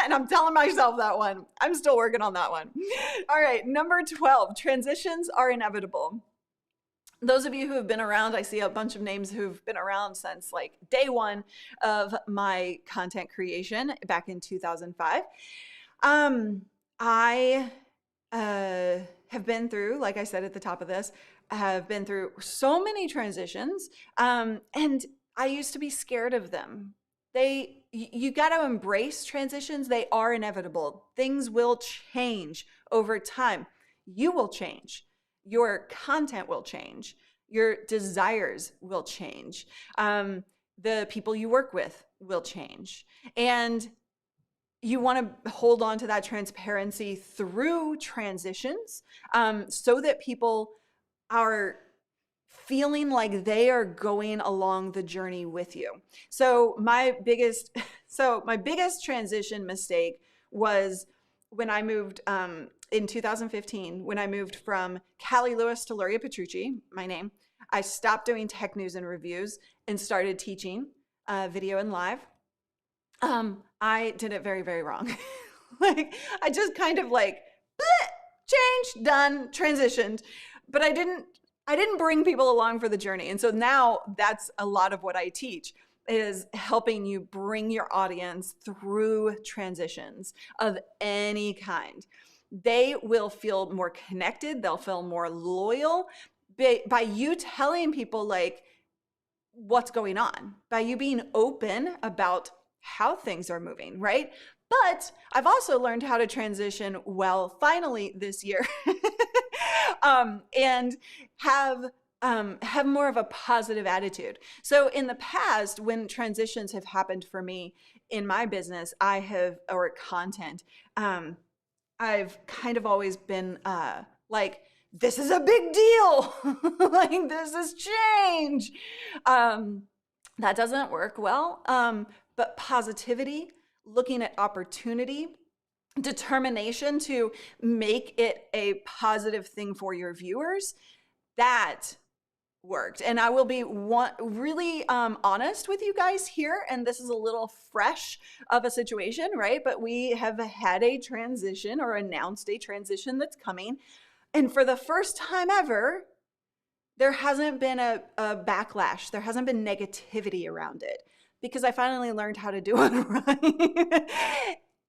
And I'm telling myself that one. I'm still working on that one. All right, number 12, transitions are inevitable. Those of you who have been around, I see a bunch of names who've been around since like day one of my content creation back in 2005. I have been through, like I said at the top of this, have been through so many transitions, and I used to be scared of them. You got to embrace transitions. They are inevitable. Things will change over time. You will change. Your content will change. Your desires will change. The people you work with will change. And you want to hold on to that transparency through transitions so that people are feeling like they are going along the journey with you. So my biggest transition mistake was when I moved in 2015, when I moved from Callie Lewis to Luria Petrucci, my name. I stopped doing tech news and reviews and started teaching video and live. I did it very, very wrong. Like I just kind of like changed, done, transitioned, but I didn't bring people along for the journey. And so now that's a lot of what I teach, is helping you bring your audience through transitions of any kind. They will feel more connected. They'll feel more loyal by you telling people like what's going on, by you being open about how things are moving, right? But I've also learned how to transition well, finally this year, and have more of a positive attitude. So in the past, when transitions have happened for me in my business, or content, I've kind of always been like, this is a big deal. Like, this is change. That doesn't work well. But positivity, looking at opportunity, determination to make it a positive thing for your viewers, that worked. And I will be really honest with you guys here, and this is a little fresh of a situation, right? But we have had a transition or announced a transition that's coming. And for the first time ever, there hasn't been a backlash. There hasn't been negativity around it because I finally learned how to do it right.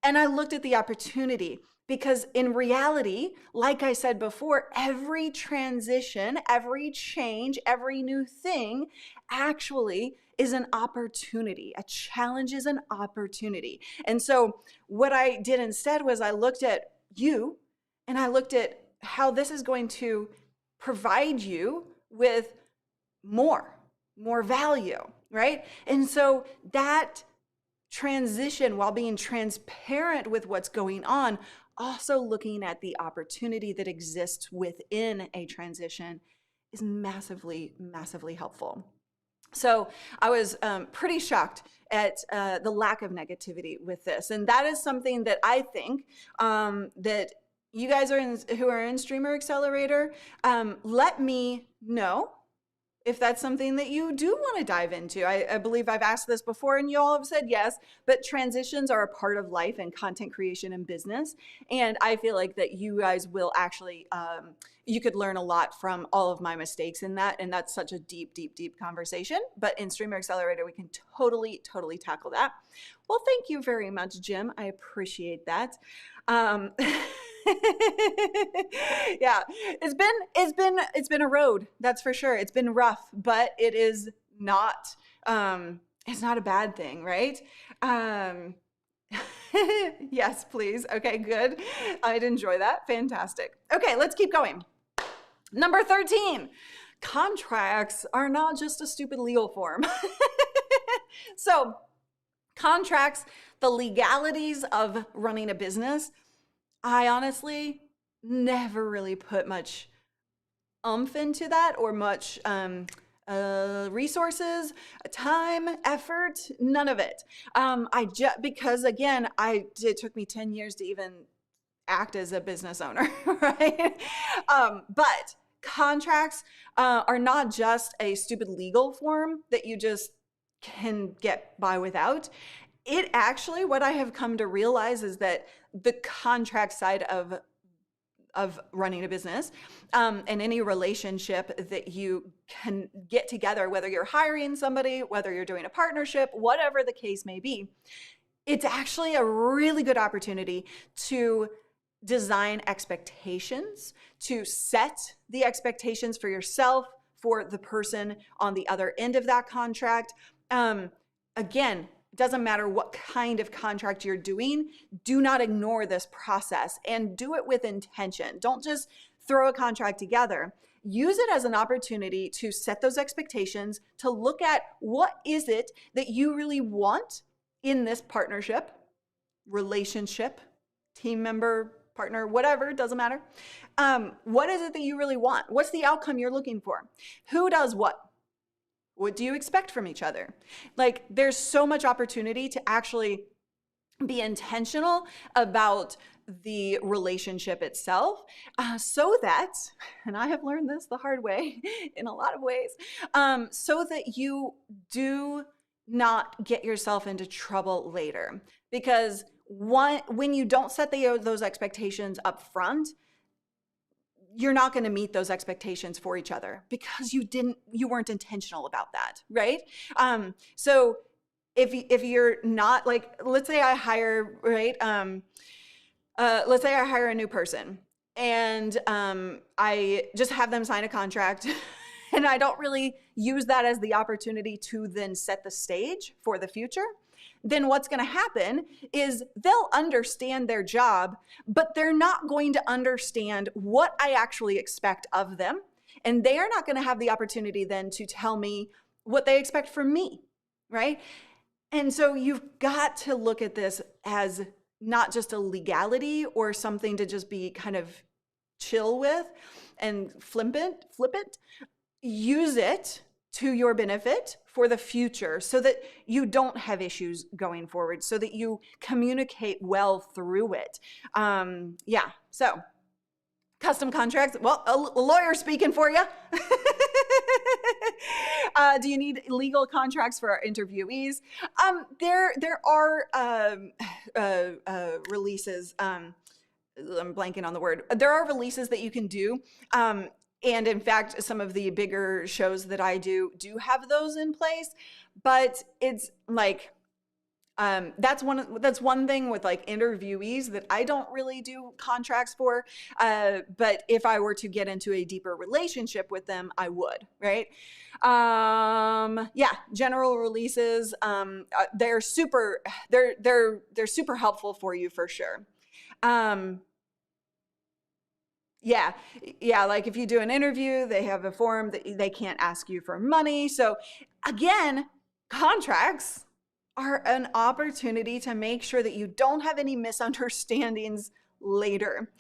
And I looked at the opportunity because in reality, like I said before, every transition, every change, every new thing actually is an opportunity. A challenge is an opportunity. And so what I did instead was I looked at you and I looked at how this is going to provide you with more value, right? And so that transition, while being transparent with what's going on, also looking at the opportunity that exists within a transition, is massively, massively helpful. So I was pretty shocked at the lack of negativity with this. And that is something that I think that you guys who are in Streamer Accelerator, let me know if that's something that you do want to dive into. I believe I've asked this before and you all have said yes, but transitions are a part of life and content creation and business. And I feel like that you guys will actually, you could learn a lot from all of my mistakes in that. And that's such a deep, deep, deep conversation. But in Streamer Accelerator, we can totally, totally tackle that. Well, thank you very much, Jim. I appreciate that. Yeah, it's been a road, that's for sure. It's been rough, but it is not it's not a bad thing, right? Yes, please. Okay, good. I'd enjoy that. Fantastic. Okay, let's keep going. Number 13. Contracts are not just a stupid legal form. So, contracts, the legalities of running a business, I honestly never really put much oomph into that, or much resources, time, effort, none of it. Because again, it took me 10 years to even act as a business owner, right? But contracts are not just a stupid legal form that you just can get by without. It actually, what I have come to realize is that the contract side of running a business and any relationship that you can get together, whether you're hiring somebody, whether you're doing a partnership, whatever the case may be, it's actually a really good opportunity to design expectations, to set the expectations for yourself, for the person on the other end of that contract. Again, it doesn't matter what kind of contract you're doing. Do not ignore this process and do it with intention. Don't just throw a contract together. Use it as an opportunity to set those expectations, to look at what is it that you really want in this partnership, relationship, team member, partner, whatever, doesn't matter. What is it that you really want? What's the outcome you're looking for? Who does what? What do you expect from each other? Like, there's so much opportunity to actually be intentional about the relationship itself, so that, and I have learned this the hard way in a lot of ways, so that you do not get yourself into trouble later. Because when you don't set those expectations up front, you're not going to meet those expectations for each other because you weren't intentional about that, right? So if you're not, like, let's say I hire, right? Let's say I hire a new person and I just have them sign a contract and I don't really use that as the opportunity to then set the stage for the future. Then what's going to happen is they'll understand their job, but they're not going to understand what I actually expect of them. And they are not going to have the opportunity then to tell me what they expect from me, right? And so you've got to look at this as not just a legality or something to just be kind of chill with and flip it. Use it to your benefit for the future so that you don't have issues going forward, so that you communicate well through it. So custom contracts, well, a lawyer speaking for you. Do you need legal contracts for our interviewees? There are releases. I'm blanking on the word. There are releases that you can do. And in fact, some of the bigger shows that I do have those in place, but it's like, that's one thing with like interviewees that I don't really do contracts for. But if I were to get into a deeper relationship with them, I would, right? General releases, they're super helpful for you for sure. Like if you do an interview, they have a form that they can't ask you for money. So again, contracts are an opportunity to make sure that you don't have any misunderstandings later,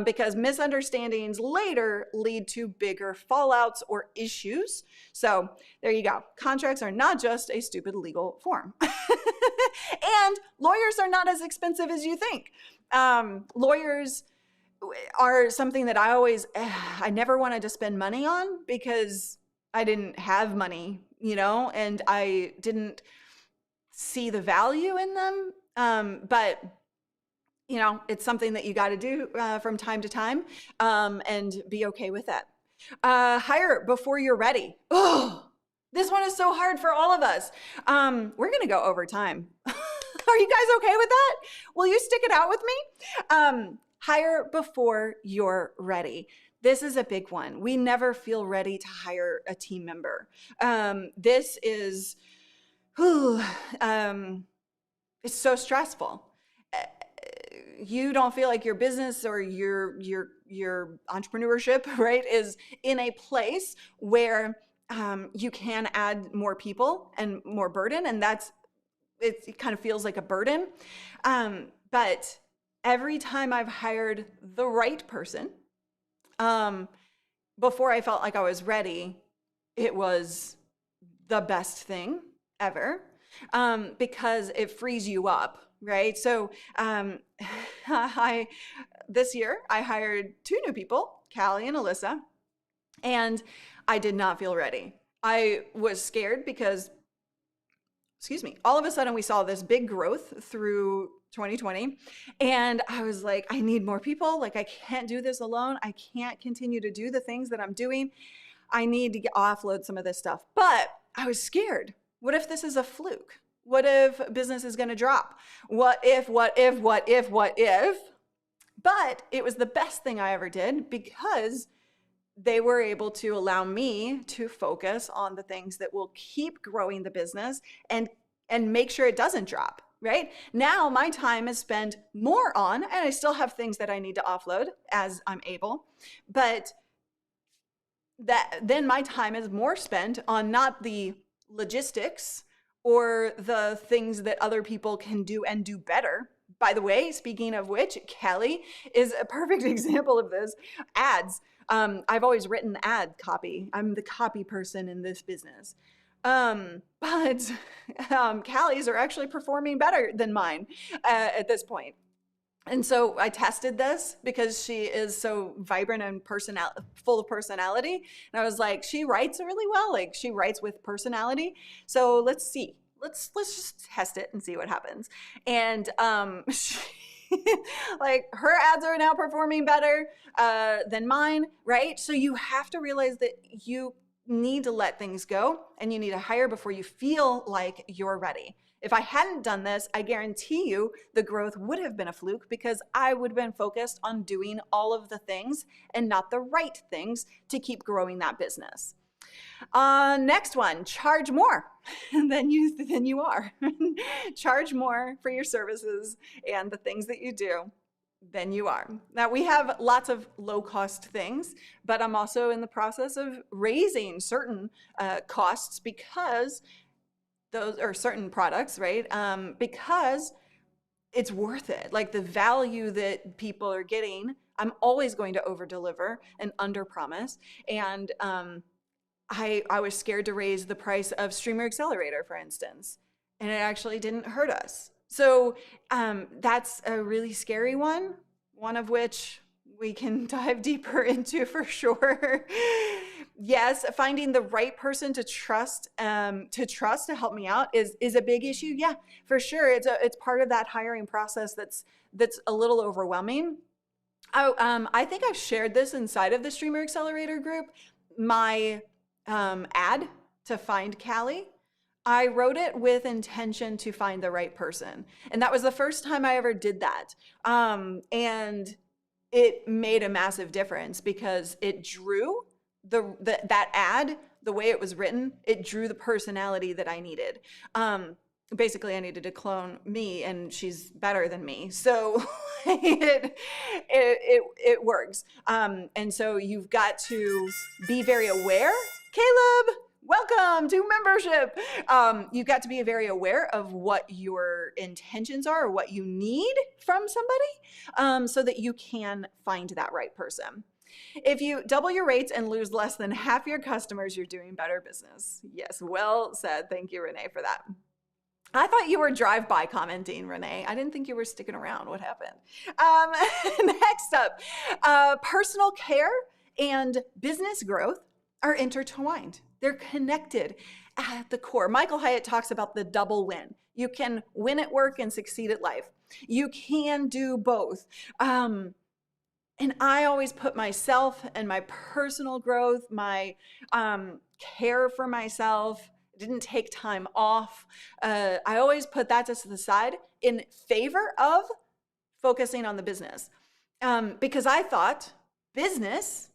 because misunderstandings later lead to bigger fallouts or issues. So there you go. Contracts are not just a stupid legal form. And lawyers are not as expensive as you think. Lawyers are something that I never wanted to spend money on, because I didn't have money, and I didn't see the value in them. But it's something that you got to do from time to time, and be okay with that. Hire before you're ready. Oh, this one is so hard for all of us. We're going to go over time. Are you guys okay with that? Will you stick it out with me? Hire before you're ready. This is a big one. We never feel ready to hire a team member. This is, it's so stressful. You don't feel like your business or your entrepreneurship, right, is in a place where you can add more people and more burden, and it kind of feels like a burden. But every time I've hired the right person, before I felt like I was ready, it was the best thing ever, because it frees you up. Right. So this year I hired 2 new people, Callie and Alyssa, and I did not feel ready. I was scared because, all of a sudden we saw this big growth through 2020. And I was like, I need more people. Like, I can't do this alone. I can't continue to do the things that I'm doing. I need to offload some of this stuff. But I was scared. What if this is a fluke? What if business is going to drop? What if? But it was the best thing I ever did, because they were able to allow me to focus on the things that will keep growing the business and make sure it doesn't drop, right? Now my time is spent more on, and I still have things that I need to offload as I'm able, but then my time is more spent on not the logistics or the things that other people can do and do better. By the way, speaking of which, Kelly is a perfect example of this. Ads. I've always written ad copy. I'm the copy person in this business. But Callie's are actually performing better than mine at this point. And so I tested this because she is so vibrant and full of personality. And I was like, she writes really well. Like, she writes with personality. So let's see. Let's just test it and see what happens. And like, her ads are now performing better than mine, right? So you have to realize that you need to let things go, and you need to hire before you feel like you're ready. If I hadn't done this, I guarantee you the growth would have been a fluke, because I would have been focused on doing all of the things and not the right things to keep growing that business. Next one, charge more than you are. Charge more for your services and the things that you do than you are. Now, we have lots of low-cost things, but I'm also in the process of raising certain costs, because those are certain products, right? Because it's worth it. Like, the value that people are getting, I'm always going to over-deliver and under-promise. And I was scared to raise the price of Streamer Accelerator, for instance, and it actually didn't hurt us. So that's a really scary one of which we can dive deeper into for sure. Yes, finding the right person to trust to help me out is a big issue. Yeah, for sure. It's part of that hiring process that's a little overwhelming. I think I've shared this inside of the Streamer Accelerator group. My ad to find Callie, I wrote it with intention to find the right person. And that was the first time I ever did that. And it made a massive difference, because it drew that ad, the way it was written, it drew the personality that I needed. Basically, I needed to clone me, and she's better than me. So it works. And so you've got to be very aware. Caleb, welcome to membership. You've got to be very aware of what your intentions are, or what you need from somebody, so that you can find that right person. If you double your rates and lose less than half your customers, you're doing better business. Yes, well said. Thank you, Renee, for that. I thought you were drive-by commenting, Renee. I didn't think you were sticking around. What happened? Next up, personal care and business growth are intertwined. They're connected at the core. Michael Hyatt talks about the double win. You can win at work and succeed at life. You can do both. And I always put myself and my personal growth, my care for myself, didn't take time off. I always put that to the side in favor of focusing on the business. Because I thought business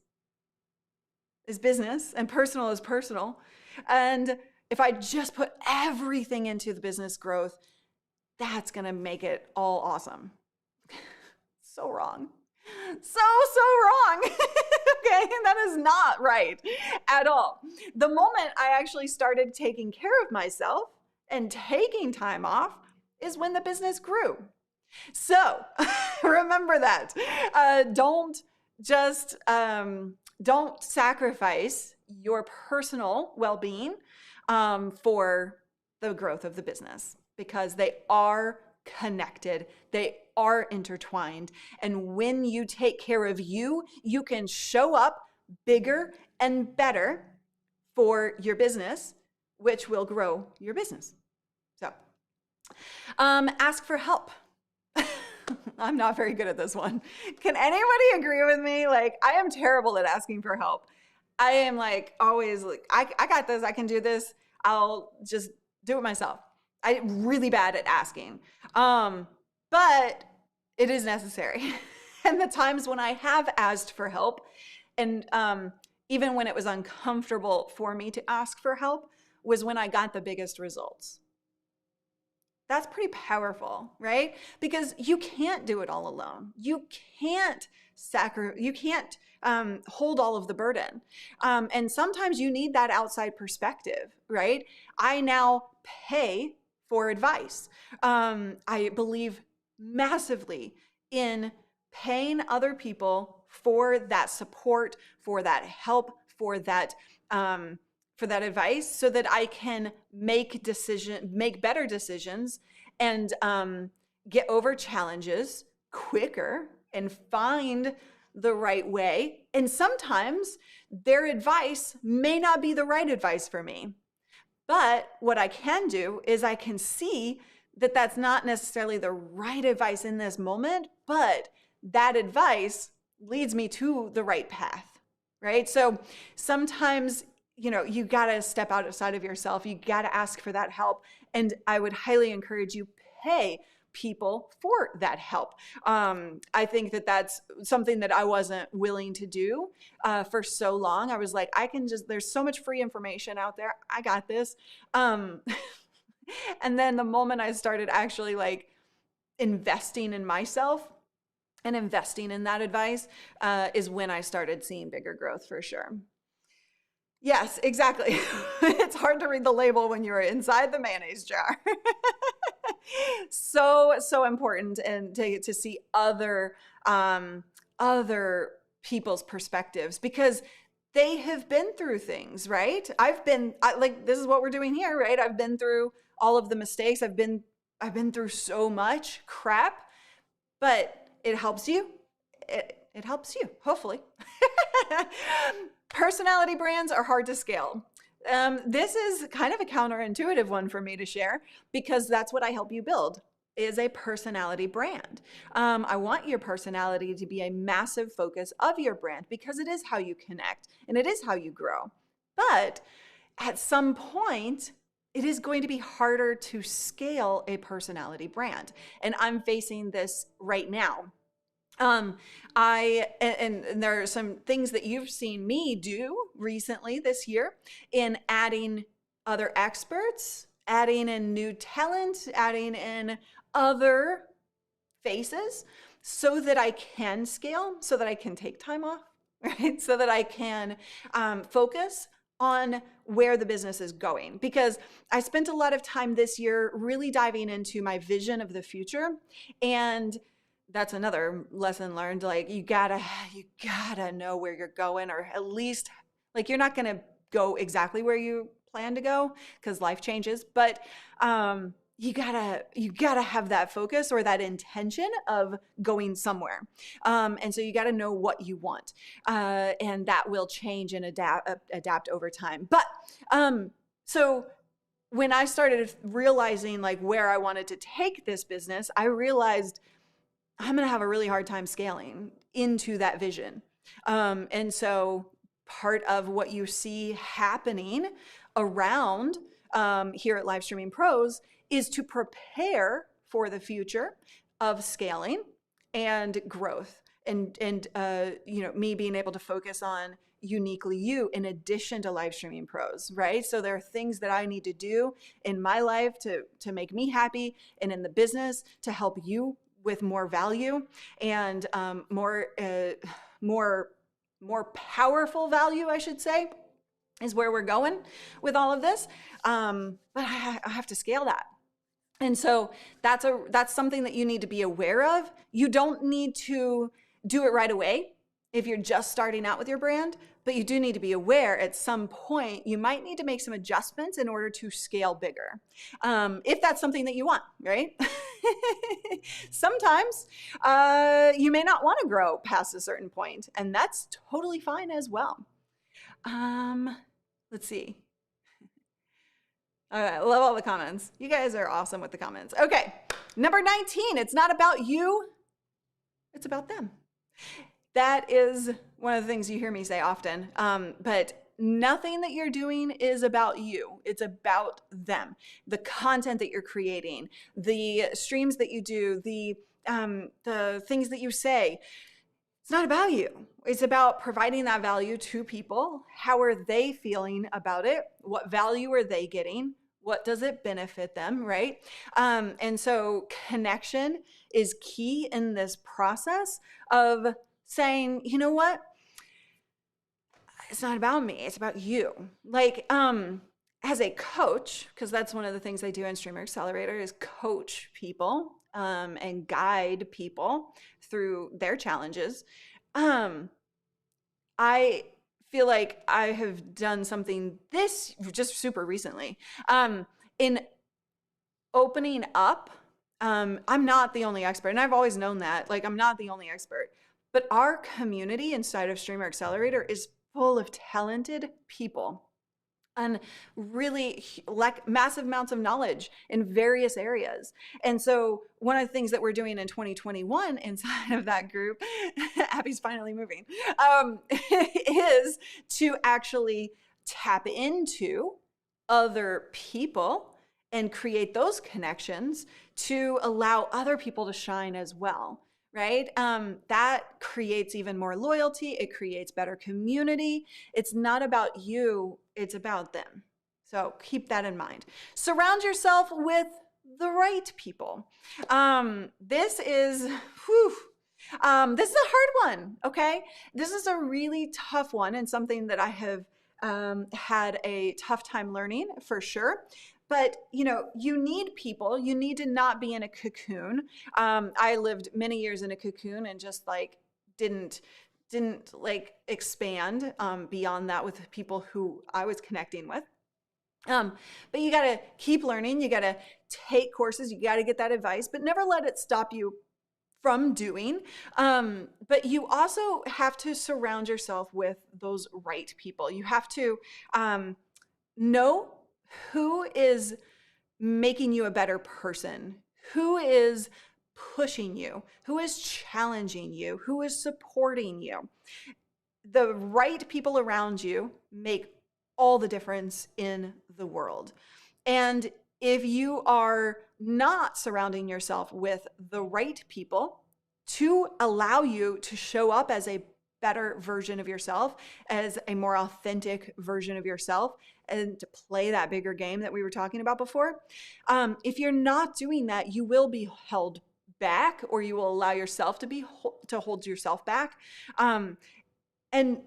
is business and personal is personal. And if I just put everything into the business growth, that's going to make it all awesome. So wrong. So wrong. Okay, that is not right at all. The moment I actually started taking care of myself and taking time off is when the business grew. So remember that. Don't sacrifice your personal well-being for the growth of the business, because they are connected. They are intertwined. And when you take care of you, you can show up bigger and better for your business, which will grow your business. So, ask for help. I'm not very good at this one. Can anybody agree with me? Like, I am terrible at asking for help. I am like always like, I got this, I can do this. I'll just do it myself. I'm really bad at asking. But it is necessary. And the times when I have asked for help, and even when it was uncomfortable for me to ask for help, was when I got the biggest results. That's pretty powerful, right? Because you can't do it all alone. You can't hold all of the burden. And sometimes you need that outside perspective, right? I now pay for advice. I believe massively in paying other people for that support, for that help, for that advice, so that I can make better decisions and get over challenges quicker and find the right way. And sometimes their advice may not be the right advice for me. But what I can do is I can see that that's not necessarily the right advice in this moment, but that advice leads me to the right path, right? So sometimes, you got to step outside of yourself. You got to ask for that help. And I would highly encourage you, pay people for that help. I think that that's something that I wasn't willing to do for so long. I was like, there's so much free information out there. I got this. And then the moment I started actually like investing in myself and investing in that advice is when I started seeing bigger growth for sure. Yes, exactly. It's hard to read the label when you're inside the mayonnaise jar. So important, and to see other people's perspectives, because they have been through things, right? This is what we're doing here, right? I've been through all of the mistakes. I've been through so much crap, but it helps you. It helps you, hopefully. Personality brands are hard to scale. This is kind of a counterintuitive one for me to share, because that's what I help you build, is a personality brand. I want your personality to be a massive focus of your brand, because it is how you connect and it is how you grow. But at some point, it is going to be harder to scale a personality brand. And I'm facing this right now. And there are some things that you've seen me do recently this year in adding other experts, adding in new talent, adding in other faces, so that I can scale, so that I can take time off, right? So that I can focus on where the business is going. Because I spent a lot of time this year really diving into my vision of the future, and that's another lesson learned. Like, you gotta know where you're going, or at least, like, you're not gonna go exactly where you plan to go, because life changes. But you gotta have that focus or that intention of going somewhere. And so you gotta know what you want. And that will change and adapt over time. But so when I started realizing like where I wanted to take this business, I realized I'm going to have a really hard time scaling into that vision. And so part of what you see happening around here at Live Streaming Pros is to prepare for the future of scaling and growth, and me being able to focus on uniquely you in addition to Live Streaming Pros, right? So there are things that I need to do in my life to make me happy, and in the business to help you with more value and more powerful value, I should say, is where we're going with all of this. But I have to scale that. And so that's something that you need to be aware of. You don't need to do it right away if you're just starting out with your brand, but you do need to be aware at some point you might need to make some adjustments in order to scale bigger. If that's something that you want, right? Sometimes you may not want to grow past a certain point, and that's totally fine as well. Let's see. All right, I love all the comments. You guys are awesome with the comments. Okay, number 19, it's not about you, it's about them. That is one of the things you hear me say often, but nothing that you're doing is about you. It's about them. The content that you're creating, the streams that you do, the things that you say. It's not about you. It's about providing that value to people. How are they feeling about it? What value are they getting? What does it benefit them, right? And so connection is key in this process of saying, you know what? It's not about me. It's about you. Like, as a coach, because that's one of the things I do in Streamer Accelerator is coach people and guide people through their challenges. I feel like I have done something this just super recently in opening up. I'm not the only expert, and I've always known that. Like, I'm not the only expert, but our community inside of Streamer Accelerator is full of talented people and really like massive amounts of knowledge in various areas. And so one of the things that we're doing in 2021 inside of that group, Abby's finally moving, is to actually tap into other people and create those connections to allow other people to shine as well. Right? That creates even more loyalty. It creates better community. It's not about you, it's about them. So keep that in mind. Surround yourself with the right people. This is a hard one, okay? This is a really tough one and something that I have had a tough time learning for sure. But, you need people. You need to not be in a cocoon. I lived many years in a cocoon and just like didn't like expand beyond that with people who I was connecting with. But you got to keep learning. You got to take courses. You got to get that advice, but never let it stop you from doing. But you also have to surround yourself with those right people. You have to know who is making you a better person, who is pushing you, who is challenging you, who is supporting you. The right people around you make all the difference in the world. And if you are not surrounding yourself with the right people to allow you to show up as a better version of yourself, as a more authentic version of yourself, and to play that bigger game that we were talking about before. If you're not doing that, you will be held back, or you will allow yourself to hold yourself back. And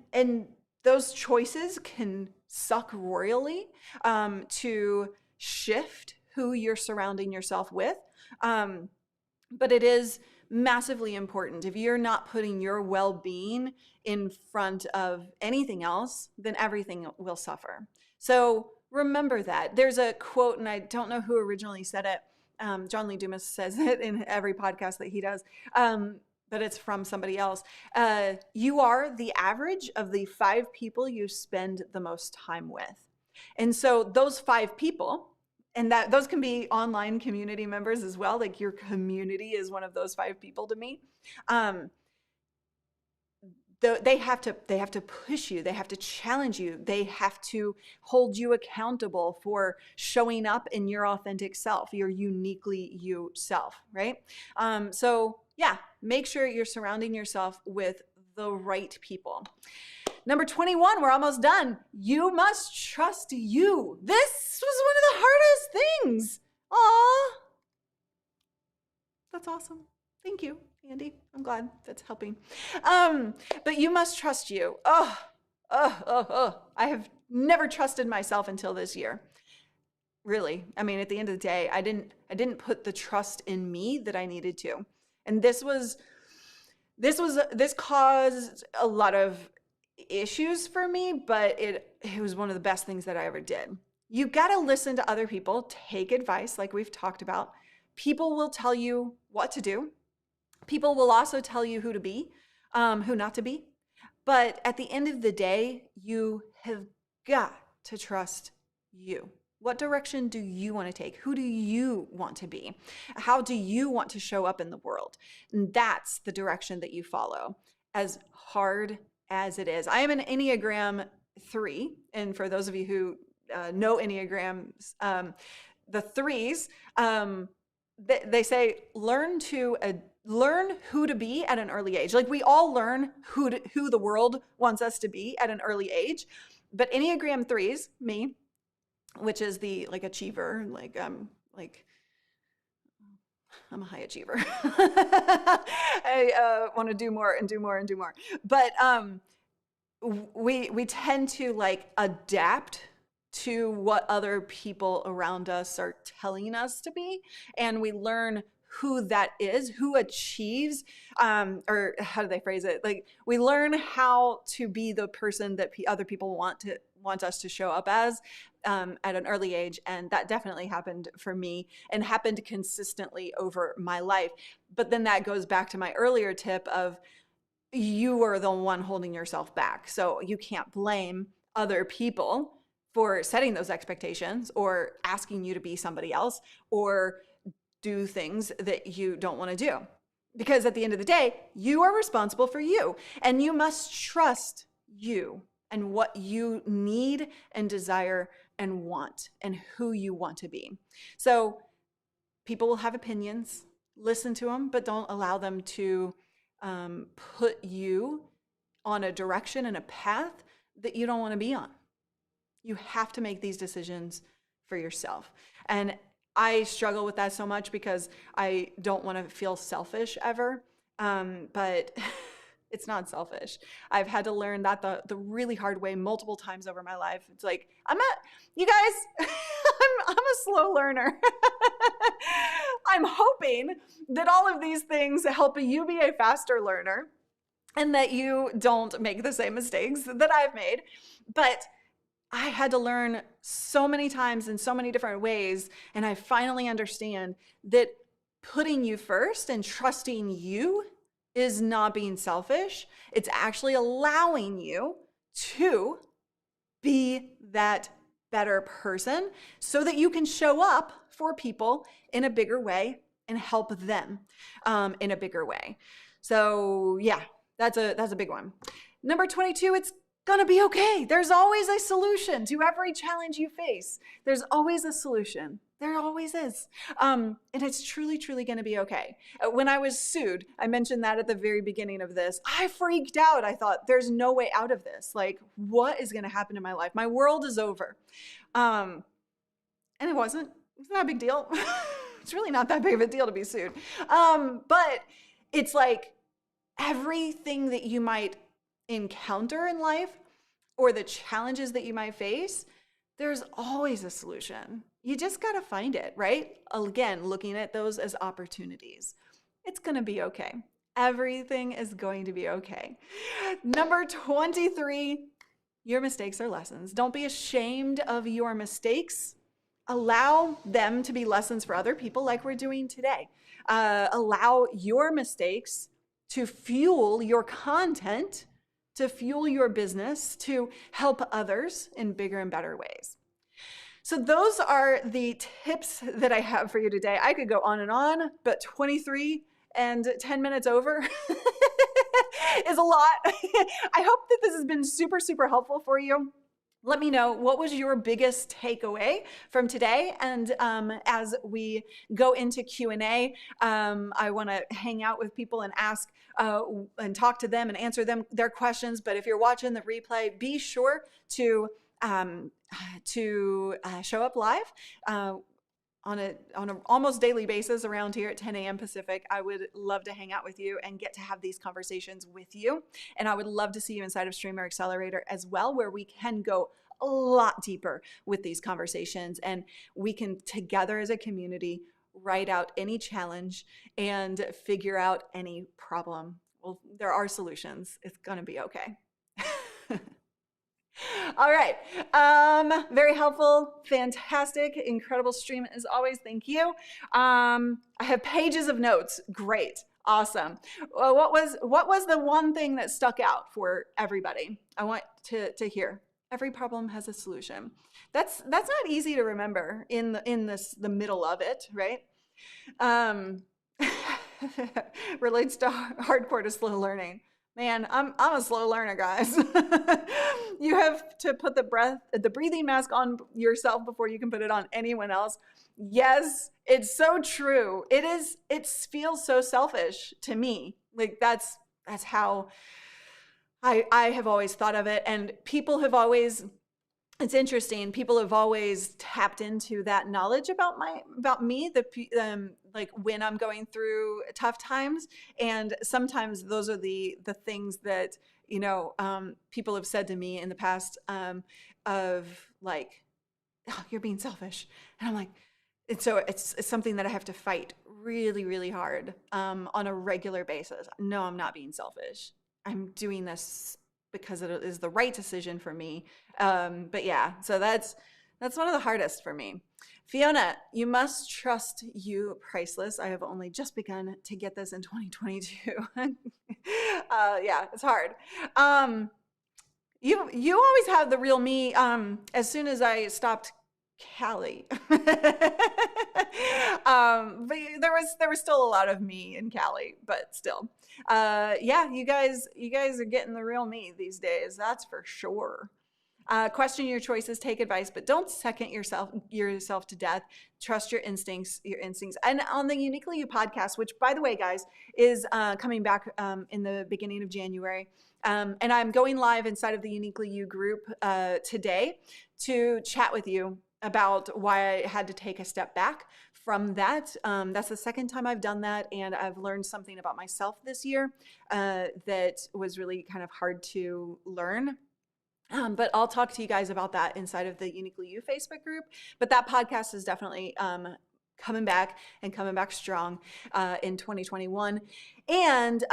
those choices can suck royally to shift who you're surrounding yourself with. But it is massively important. If you're not putting your well-being in front of anything else, then everything will suffer. So remember that. There's a quote, and I don't know who originally said it, John Lee Dumas says it in every podcast that he does, but it's from somebody else. You are the average of the 5 people you spend the most time with. And so those 5 people, and that those can be online community members as well. Like your community is one of those 5 people to me. They have to push you. They have to challenge you. They have to hold you accountable for showing up in your authentic self, your uniquely you self, right? So yeah, make sure you're surrounding yourself with the right people. Number 21, we're almost done. You must trust you. This was one of the hardest things. Aw, that's awesome. Thank you, Andy. I'm glad that's helping. But you must trust you. I have never trusted myself until this year. Really. I mean, at the end of the day, I didn't put the trust in me that I needed to. And this caused a lot of issues for me, but it was one of the best things that I ever did. You got to listen to other people, take advice like we've talked about. People will tell you what to do. People will also tell you who to be, who not to be. But at the end of the day, you have got to trust you. What direction do you want to take? Who do you want to be? How do you want to show up in the world? And that's the direction that you follow, as hard as it is. I am an Enneagram 3. And for those of you who know Enneagrams, the 3s, they say learn who to be at an early age. Like we all learn who the world wants us to be at an early age. But Enneagram 3s, me, which is the like achiever, I'm a high achiever. I want to do more and do more and do more. But we tend to like adapt to what other people around us are telling us to be, and we learn who that is, who achieves, or how do they phrase it? Like we learn how to be the person that other people want us to show up as at an early age. And that definitely happened for me and happened consistently over my life. But then that goes back to my earlier tip of you are the one holding yourself back. So you can't blame other people for setting those expectations or asking you to be somebody else or do things that you don't want to do. Because at the end of the day, you are responsible for you, and you must trust you and what you need and desire and want and who you want to be. So people will have opinions, listen to them, but don't allow them to put you on a direction and a path that you don't want to be on. You have to make these decisions for yourself. And I struggle with that so much because I don't want to feel selfish ever. But it's not selfish. I've had to learn that the really hard way multiple times over my life. It's like, you guys, I'm a slow learner. I'm hoping that all of these things help you be a faster learner and that you don't make the same mistakes that I've made. But I had to learn so many times in so many different ways, and I finally understand that putting you first and trusting you is not being selfish. It's actually allowing you to be that better person so that you can show up for people in a bigger way and help them in a bigger way. So yeah, that's a big one. Number 22, it's gonna be okay. There's always a solution to every challenge you face. There's always a solution. There always is. And it's truly, truly gonna be okay. When I was sued, I mentioned that at the very beginning of this, I freaked out. I thought, there's no way out of this. Like, what is gonna happen in my life? My world is over. And it wasn't. It's not a big deal. It's really not that big of a deal to be sued. But it's like everything that you might encounter in life or the challenges that you might face, there's always a solution. You just got to find it, right? Again, looking at those as opportunities. It's going to be okay. Everything is going to be okay. Number 23, your mistakes are lessons. Don't be ashamed of your mistakes. allow them to be lessons for other people like we're doing today. Allow your mistakes to fuel your content, to fuel your business, to help others in bigger and better ways. So those are the tips that I have for you today. I could go on, but 23 and 10 minutes over is a lot. I hope that this has been super, super helpful for you. Let me know, what was your biggest takeaway from today? And as we go into Q&A, I want to hang out with people and ask and talk to them and answer their questions. But if you're watching the replay, be sure to show up live on an almost daily basis around here at 10 a.m. Pacific. I would love to hang out with you and get to have these conversations with you. And I would love to see you inside of Streamer Accelerator as well, where we can go a lot deeper with these conversations, and we can together as a community write out any challenge and figure out any problem. Well, there are solutions. It's going to be okay. All right. Very helpful, fantastic, incredible stream as always. Thank you. I have pages of notes. Great. Awesome. Well, what was the one thing that stuck out for everybody? I want to hear. Every problem has a solution. That's not easy to remember in the middle of it, right? Relates to hardcore to slow learning. Man, I'm a slow learner, guys. You have to put the breathing mask on yourself before you can put it on anyone else. Yes, it's so true. It feels so selfish to me. Like that's how I have always thought of it. And people have always, it's interesting, people have always tapped into that knowledge about me, like when I'm going through tough times. And sometimes those are the things that, people have said to me in the past, of like, oh, you're being selfish. And I'm like, it's something that I have to fight really, really hard, on a regular basis. No, I'm not being selfish. I'm doing this because it is the right decision for me. But yeah, so that's one of the hardest for me. Fiona, you must trust you priceless. I have only just begun to get this in 2022. Yeah, it's hard. You always have the real me. As soon as I stopped Cali, but there was still a lot of me in Cali, but still, yeah, you guys are getting the real me these days. That's for sure. Question your choices, take advice, but don't second yourself to death. Trust your instincts. And on the Uniquely You podcast, which by the way, guys, is coming back in the beginning of January. And I'm going live inside of the Uniquely You group today to chat with you about why I had to take a step back from that. That's the second time I've done that, and I've learned something about myself this year that was really kind of hard to learn. But I'll talk to you guys about that inside of the Uniquely You Facebook group. But that podcast is definitely coming back strong in 2021. And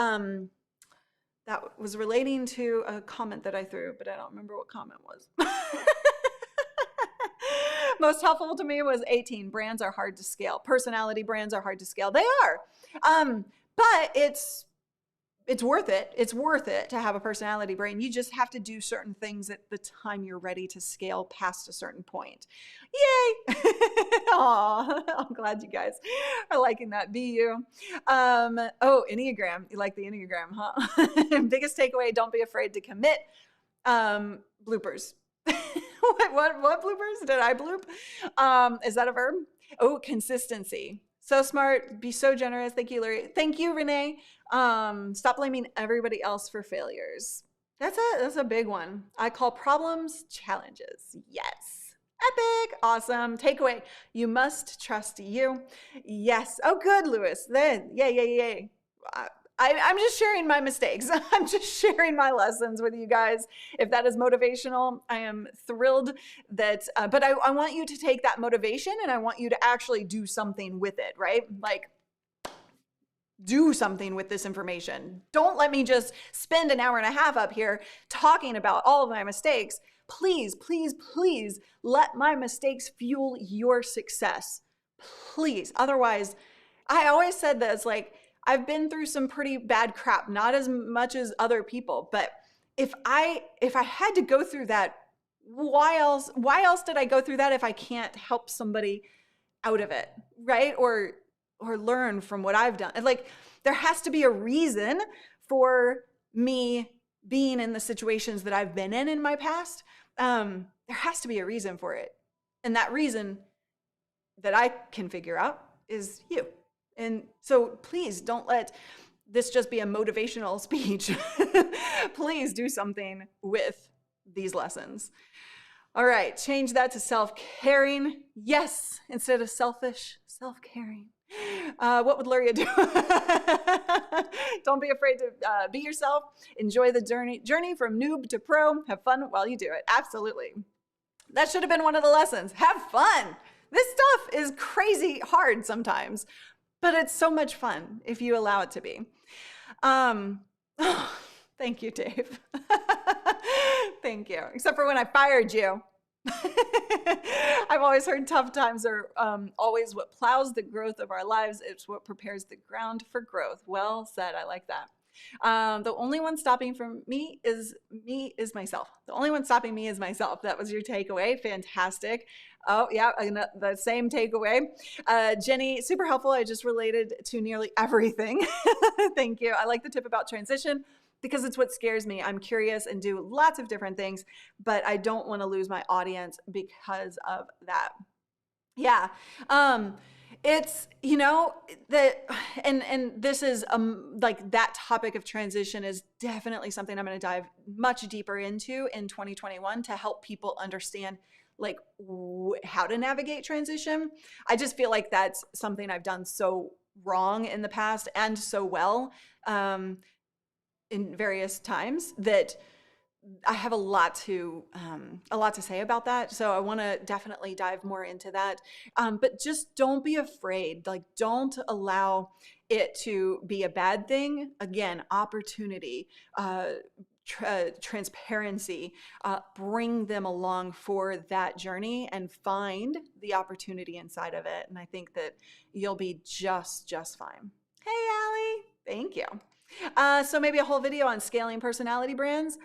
that was relating to a comment that I threw, but I don't remember what comment was. Most helpful to me was 18. Brands are hard to scale. Personality brands are hard to scale. They are. But it's worth it. It's worth it to have a personality brand. You just have to do certain things at the time you're ready to scale past a certain point. Yay! Aw, I'm glad you guys are liking that. Be you. Oh, Enneagram. You like the Enneagram, huh? Biggest takeaway, don't be afraid to commit. Bloopers. What bloopers? Did I bloop? Is that a verb? Oh, consistency. So smart. Be so generous. Thank you, Larry. Thank you, Renee. Stop blaming everybody else for failures. That's a big one. I call problems challenges. Yes. Epic. Awesome. Takeaway. You must trust you. Yes. Oh, good, Lewis. Then, yay. I'm just sharing my mistakes. I'm just sharing my lessons with you guys. If that is motivational, I am thrilled that, but I want you to take that motivation and I want you to actually do something with it, right? Like, do something with this information. Don't let me just spend an hour and a half up here talking about all of my mistakes. Please, please, please let my mistakes fuel your success. Please. Otherwise, I always said this, like, I've been through some pretty bad crap, not as much as other people, but if I had to go through that, why else did I go through that if I can't help somebody out of it, right? Or learn from what I've done. And like, there has to be a reason for me being in the situations that I've been in my past. There has to be a reason for it. And that reason that I can figure out is you. And so please don't let this just be a motivational speech. Please do something with these lessons. All right, change that to self-caring. Yes, instead of selfish, self-caring. What would Luria do? Don't be afraid to be yourself. Enjoy the journey from noob to pro. Have fun while you do it. Absolutely. That should have been one of the lessons. Have fun. This stuff is crazy hard sometimes, but it's so much fun if you allow it to be. Thank you, Dave. Thank you. Except for when I fired you. I've always heard tough times are always what plows the growth of our lives. It's what prepares the ground for growth. Well said. I like that. The only one stopping from me is myself. The only one stopping me is myself. That was your takeaway. Fantastic. Oh, yeah, the same takeaway. Jenny, super helpful. I just related to nearly everything. Thank you. I like the tip about transition because it's what scares me. I'm curious and do lots of different things, but I don't want to lose my audience because of that. Yeah. It's, you know, and this is like that topic of transition is definitely something I'm going to dive much deeper into in 2021 to help people understand like how to navigate transition. I just feel like that's something I've done so wrong in the past and so well in various times that I have a lot to say about that. So I want to definitely dive more into that. But just don't be afraid. Like, don't allow it to be a bad thing. Again, opportunity, transparency, bring them along for that journey and find the opportunity inside of it. And I think that you'll be just fine. Hey, Allie. Thank you. So maybe a whole video on scaling personality brands.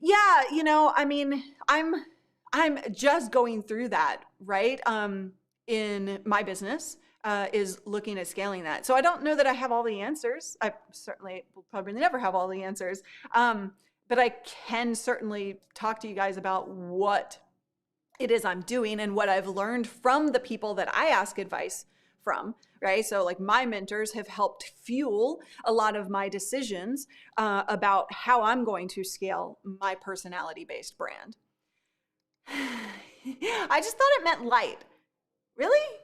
Yeah, you know, I mean, I'm just going through that, right? In my business, is looking at scaling that. So I don't know that I have all the answers. I certainly will probably never have all the answers. But I can certainly talk to you guys about what it is I'm doing and what I've learned from the people that I ask advice from, right? So like my mentors have helped fuel a lot of my decisions about how I'm going to scale my personality-based brand. I just thought it meant light. Really?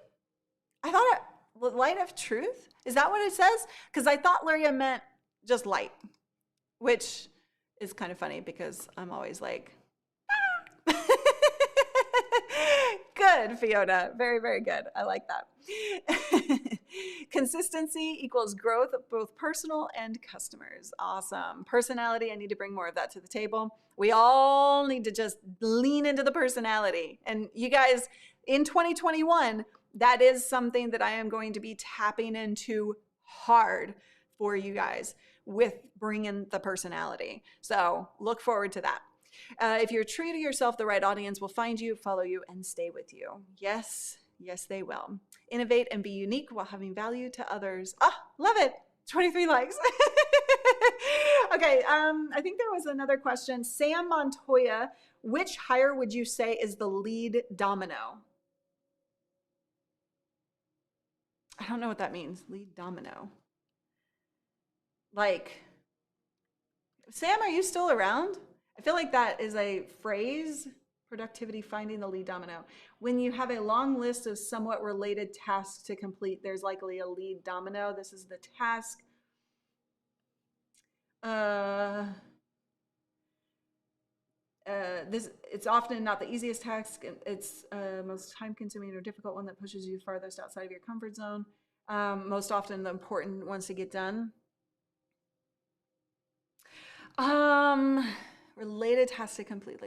I thought it light of truth? Is that what it says? Because I thought Luria meant just light, which is kind of funny because I'm always like, Good, Fiona. Very, very good. I like that. Consistency equals growth, both personal and customers. Awesome. Personality, I need to bring more of that to the table. We all need to just lean into the personality. And you guys, in 2021, that is something that I am going to be tapping into hard for you guys with bringing the personality. So look forward to that. If you're true to yourself, the right audience will find you, follow you, and stay with you. Yes, yes, they will. Innovate and be unique while having value to others. Ah, love it. 23 likes. Okay, I think there was another question. Sam Montoya, which hire would you say is the lead domino? I don't know what that means. Lead domino. Like, Sam, are you still around? I feel like that is a phrase, productivity, finding the lead domino. When you have a long list of somewhat related tasks to complete, there's likely a lead domino. This is the task. It's often not the easiest task. It's most time-consuming or difficult one that pushes you farthest outside of your comfort zone. Most often the important ones to get done. Related tasks to complete.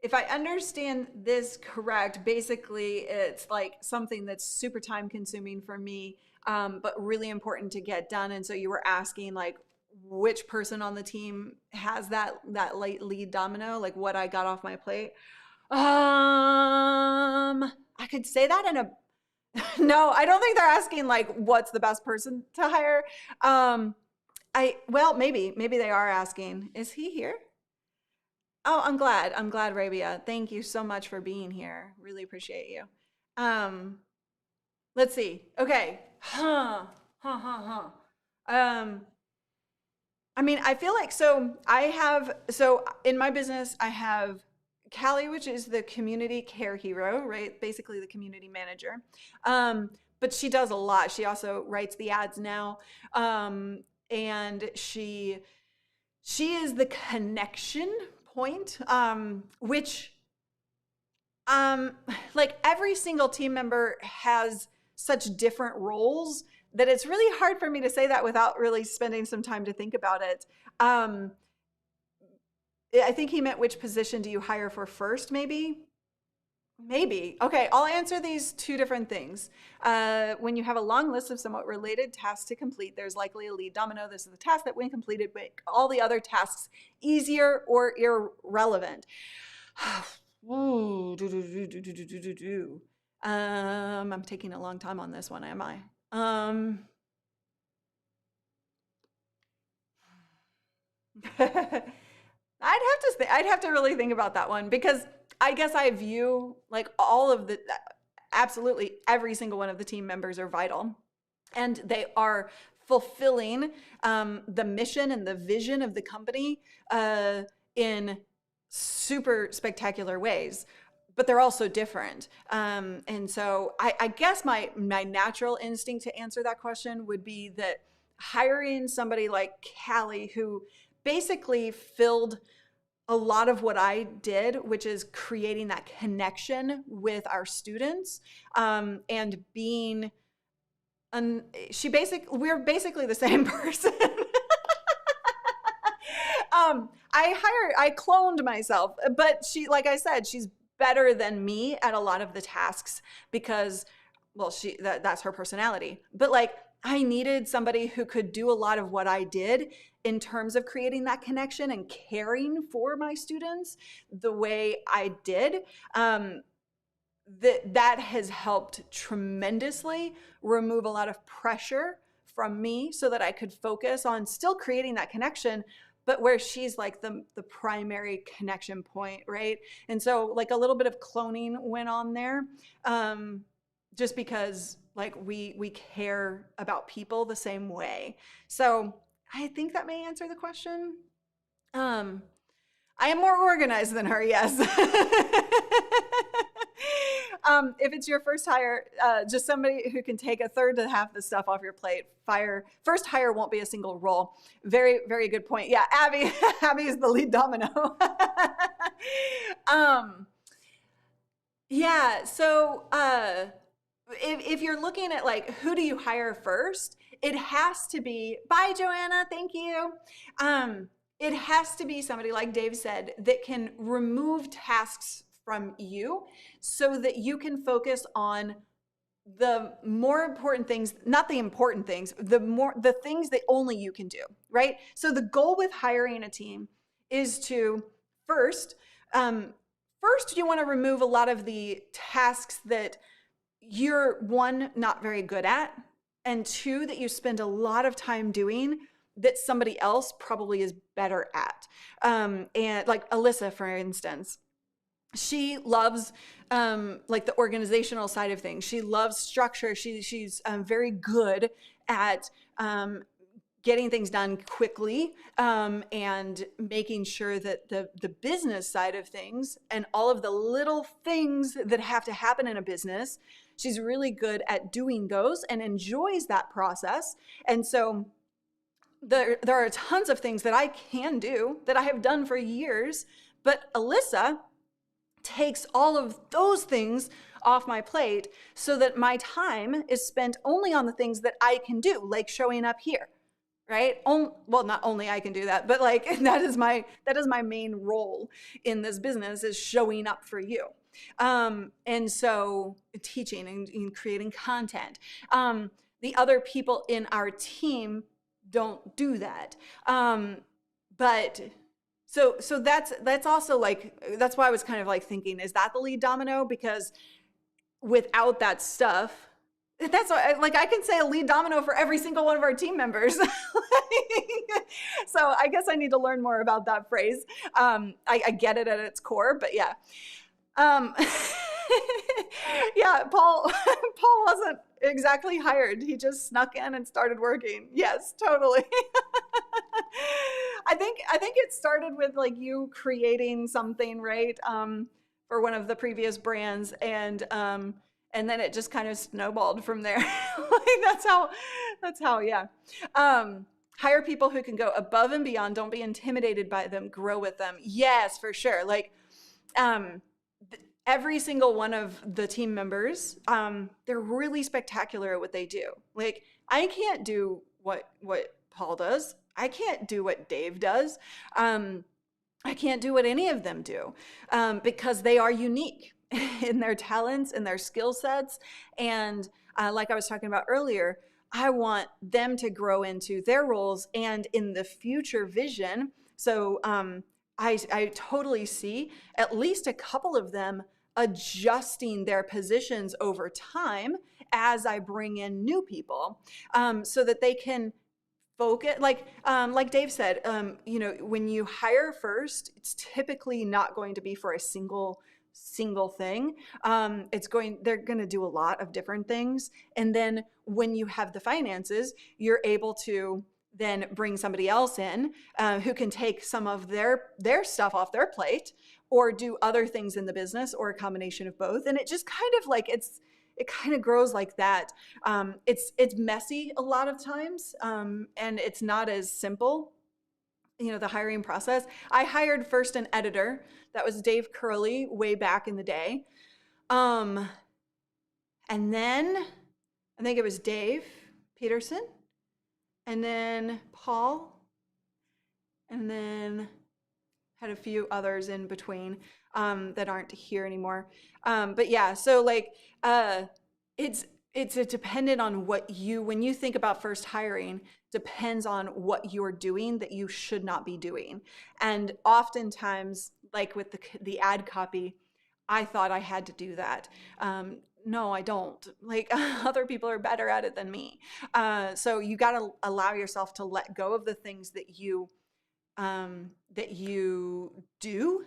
If I understand this correct, basically it's like something that's super time consuming for me, but really important to get done. And so you were asking like which person on the team has that lead domino, like what I got off my plate. I could say that in a no, I don't think they're asking like what's the best person to hire. Well, maybe they are asking, is he here? Oh, I'm glad, Rabia. Thank you so much for being here. Really appreciate you. Let's see. Okay. I mean, I feel like, so in my business, I have Callie, which is the community care hero, right? Basically the community manager. But she does a lot. She also writes the ads now. And she is the connection point, which like every single team member has such different roles that it's really hard for me to say that without really spending some time to think about it. I think he meant which position do you hire for first, maybe? Maybe. Okay, I'll answer these two different things. When you have a long list of somewhat related tasks to complete, there's likely a lead domino. This is the task that when completed, make all the other tasks easier or irrelevant. I'm taking a long time on this one, am I? I'd have to really think about that one, because I guess I view like absolutely every single one of the team members are vital, and they are fulfilling the mission and the vision of the company in super spectacular ways, but they're also different. And so I guess my natural instinct to answer that question would be that hiring somebody like Callie, who basically filled a lot of what I did, which is creating that connection with our students, and being, we're basically the same person. I cloned myself, but she, like I said, she's better than me at a lot of the tasks because, well, that's her personality. But like, I needed somebody who could do a lot of what I did in terms of creating that connection and caring for my students the way I did. That has helped tremendously remove a lot of pressure from me so that I could focus on still creating that connection, but where she's like the primary connection point, right? And so like a little bit of cloning went on there, just because like we care about people the same way. So I think that may answer the question. I am more organized than her, yes. If it's your first hire, just somebody who can take a third to half the stuff off your plate. First hire won't be a single role. Very, very good point. Yeah, Abby is the lead domino. Yeah, so if you're looking at like, who do you hire first? It has to be, bye Joanna, thank you. It has to be somebody, like Dave said, that can remove tasks from you so that you can focus on the more important things, not the important things, the things that only you can do, right? So the goal with hiring a team is to first you want to remove a lot of the tasks that you're, one, not very good at, and two, that you spend a lot of time doing that somebody else probably is better at. And like Alyssa, for instance, she loves like the organizational side of things. She loves structure. She's very good at getting things done quickly, and making sure that the business side of things and all of the little things that have to happen in a business, she's really good at doing those and enjoys that process. And so there are tons of things that I can do that I have done for years, but Alyssa takes all of those things off my plate so that my time is spent only on the things that I can do, like showing up here, right? Well, not only I can do that, but like that is my main role in this business, is showing up for you. And so teaching and creating content. The other people in our team don't do that. But so that's also like, that's why I was kind of like thinking, is that the lead domino? Because without that stuff, that's like, I can say a lead domino for every single one of our team members. So I guess I need to learn more about that phrase. I get it at its core, but yeah. Yeah, Paul wasn't exactly hired. He just snuck in and started working. Yes, totally. I think it started with like you creating something, right? For one of the previous brands, and then it just kind of snowballed from there. Like that's how, yeah. Hire people who can go above and beyond. Don't be intimidated by them. Grow with them. Yes, for sure. Like, every single one of the team members, they're really spectacular at what they do. Like, I can't do what Paul does. I can't do what Dave does. I can't do what any of them do, because they are unique in their talents and their skill sets. And like I was talking about earlier, I want them to grow into their roles and in the future vision. So I totally see at least a couple of them adjusting their positions over time as I bring in new people, so that they can focus. Like Dave said, when you hire first, it's typically not going to be for a single thing. They're going to do a lot of different things. And then when you have the finances, you're able to then bring somebody else in who can take some of their stuff off their plate, or do other things in the business, or a combination of both. And it just kind of like, it kind of grows like that. It's messy a lot of times, and it's not as simple, the hiring process. I hired first an editor. That was Dave Curley way back in the day. And then I think it was Dave Peterson, and then Paul, and then had a few others in between that aren't here anymore. But yeah, so like it's dependent on when you think about first hiring, depends on what you're doing that you should not be doing. And oftentimes, like with the ad copy, I thought I had to do that. No, I don't. Like, other people are better at it than me. So you got to allow yourself to let go of the things that you do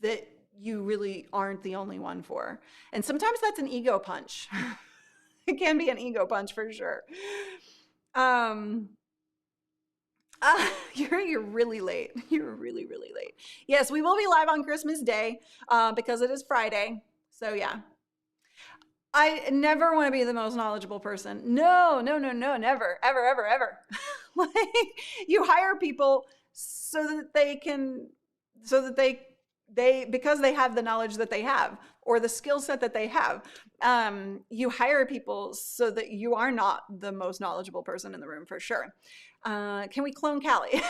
that you really aren't the only one for. And sometimes that's an ego punch. It can be an ego punch for sure. You're really late. You're really, really late. Yes, we will be live on Christmas Day because it is Friday. So yeah. I never want to be the most knowledgeable person. No, never, ever. Like, you hire people so that because they have the knowledge that they have, or the skill set that they have. You hire people so that you are not the most knowledgeable person in the room, for sure. Can we clone Callie?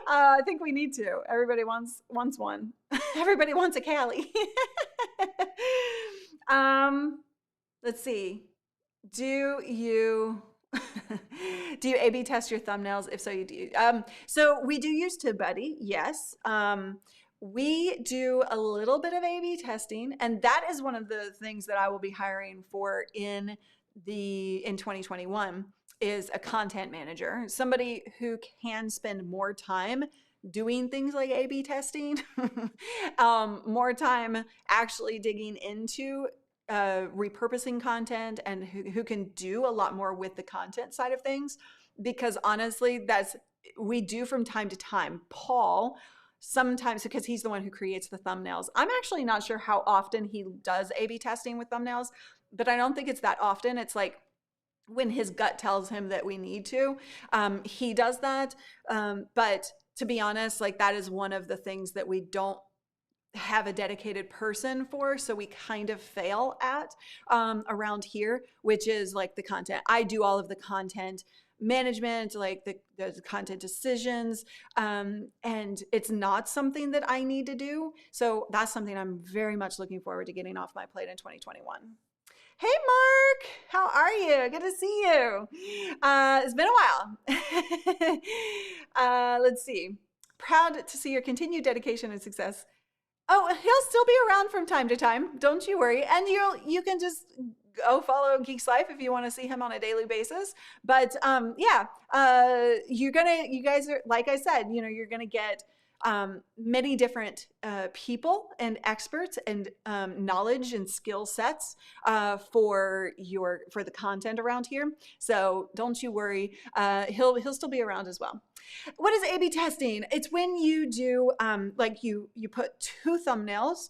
I think we need to. Everybody wants one. Everybody wants a Callie. Let's see. Do you A/B test your thumbnails? If so, you do. So we do use TubeBuddy, yes. We do a little bit of A/B testing, and that is one of the things that I will be hiring for in 2021, is a content manager, somebody who can spend more time doing things like A/B testing, more time actually digging into repurposing content, and who can do a lot more with the content side of things. Because honestly, we do from time to time. Paul, sometimes, because he's the one who creates the thumbnails. I'm actually not sure how often he does A/B testing with thumbnails, but I don't think it's that often. It's like when his gut tells him that we need to, he does that. But to be honest, like, that is one of the things that we don't have a dedicated person for, so we kind of fail at around here, which is like the content. I do all of the content management, like the content decisions. And it's not something that I need to do. So that's something I'm very much looking forward to getting off my plate in 2021. Hey, Mark, how are you? Good to see you. It's been a while. Let's see. Proud to see your continued dedication and success. Oh, he'll still be around from time to time. Don't you worry. And you can just go follow Geek's Life if you want to see him on a daily basis. But yeah, you guys are, like I said, you're gonna get many different people and experts and knowledge and skill sets for the content around here. So don't you worry. He'll still be around as well. What is A/B testing? It's when you do like you put two thumbnails.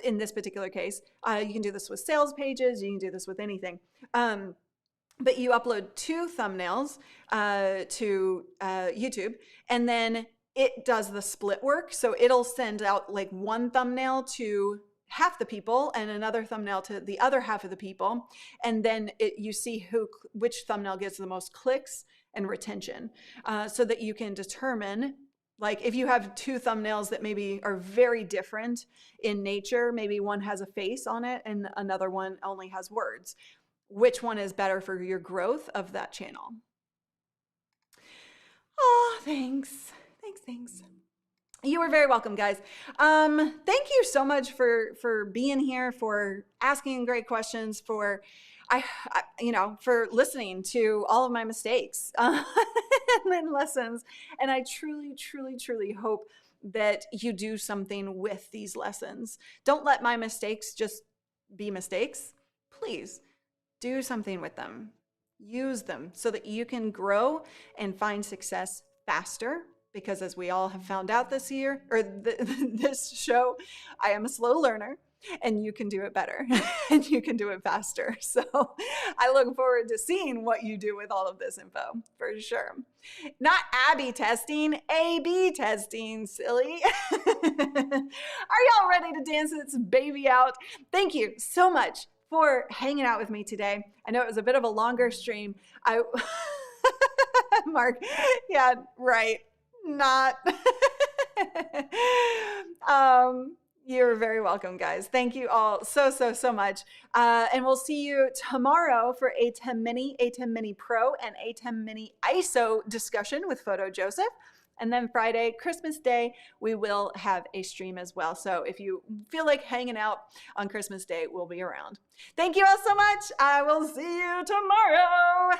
In this particular case, you can do this with sales pages. You can do this with anything. But you upload two thumbnails to YouTube, and then it does the split work. So it'll send out like one thumbnail to half the people and another thumbnail to the other half of the people. And then you see which thumbnail gets the most clicks and retention, so that you can determine, like if you have two thumbnails that maybe are very different in nature, maybe one has a face on it and another one only has words, which one is better for your growth of that channel? Oh, thanks. Thanks. You are very welcome, guys. Thank you so much for being here, for asking great questions, for for listening to all of my mistakes and lessons. And I truly hope that you do something with these lessons. Don't let my mistakes just be mistakes. Please do something with them. Use them so that you can grow and find success faster. Because as we all have found out this year, or this show, I am a slow learner, and you can do it better and you can do it faster. So I look forward to seeing what you do with all of this info for sure. Not A/B testing, A/B testing, silly. Are y'all ready to dance this baby out? Thank you so much for hanging out with me today. I know it was a bit of a longer stream. Mark, yeah, right. Not. You're very welcome, guys. Thank you all so much. And we'll see you tomorrow for ATEM Mini, ATEM Mini Pro, and ATEM Mini ISO discussion with Photo Joseph. And then Friday, Christmas Day, we will have a stream as well. So if you feel like hanging out on Christmas Day, we'll be around. Thank you all so much. I will see you tomorrow.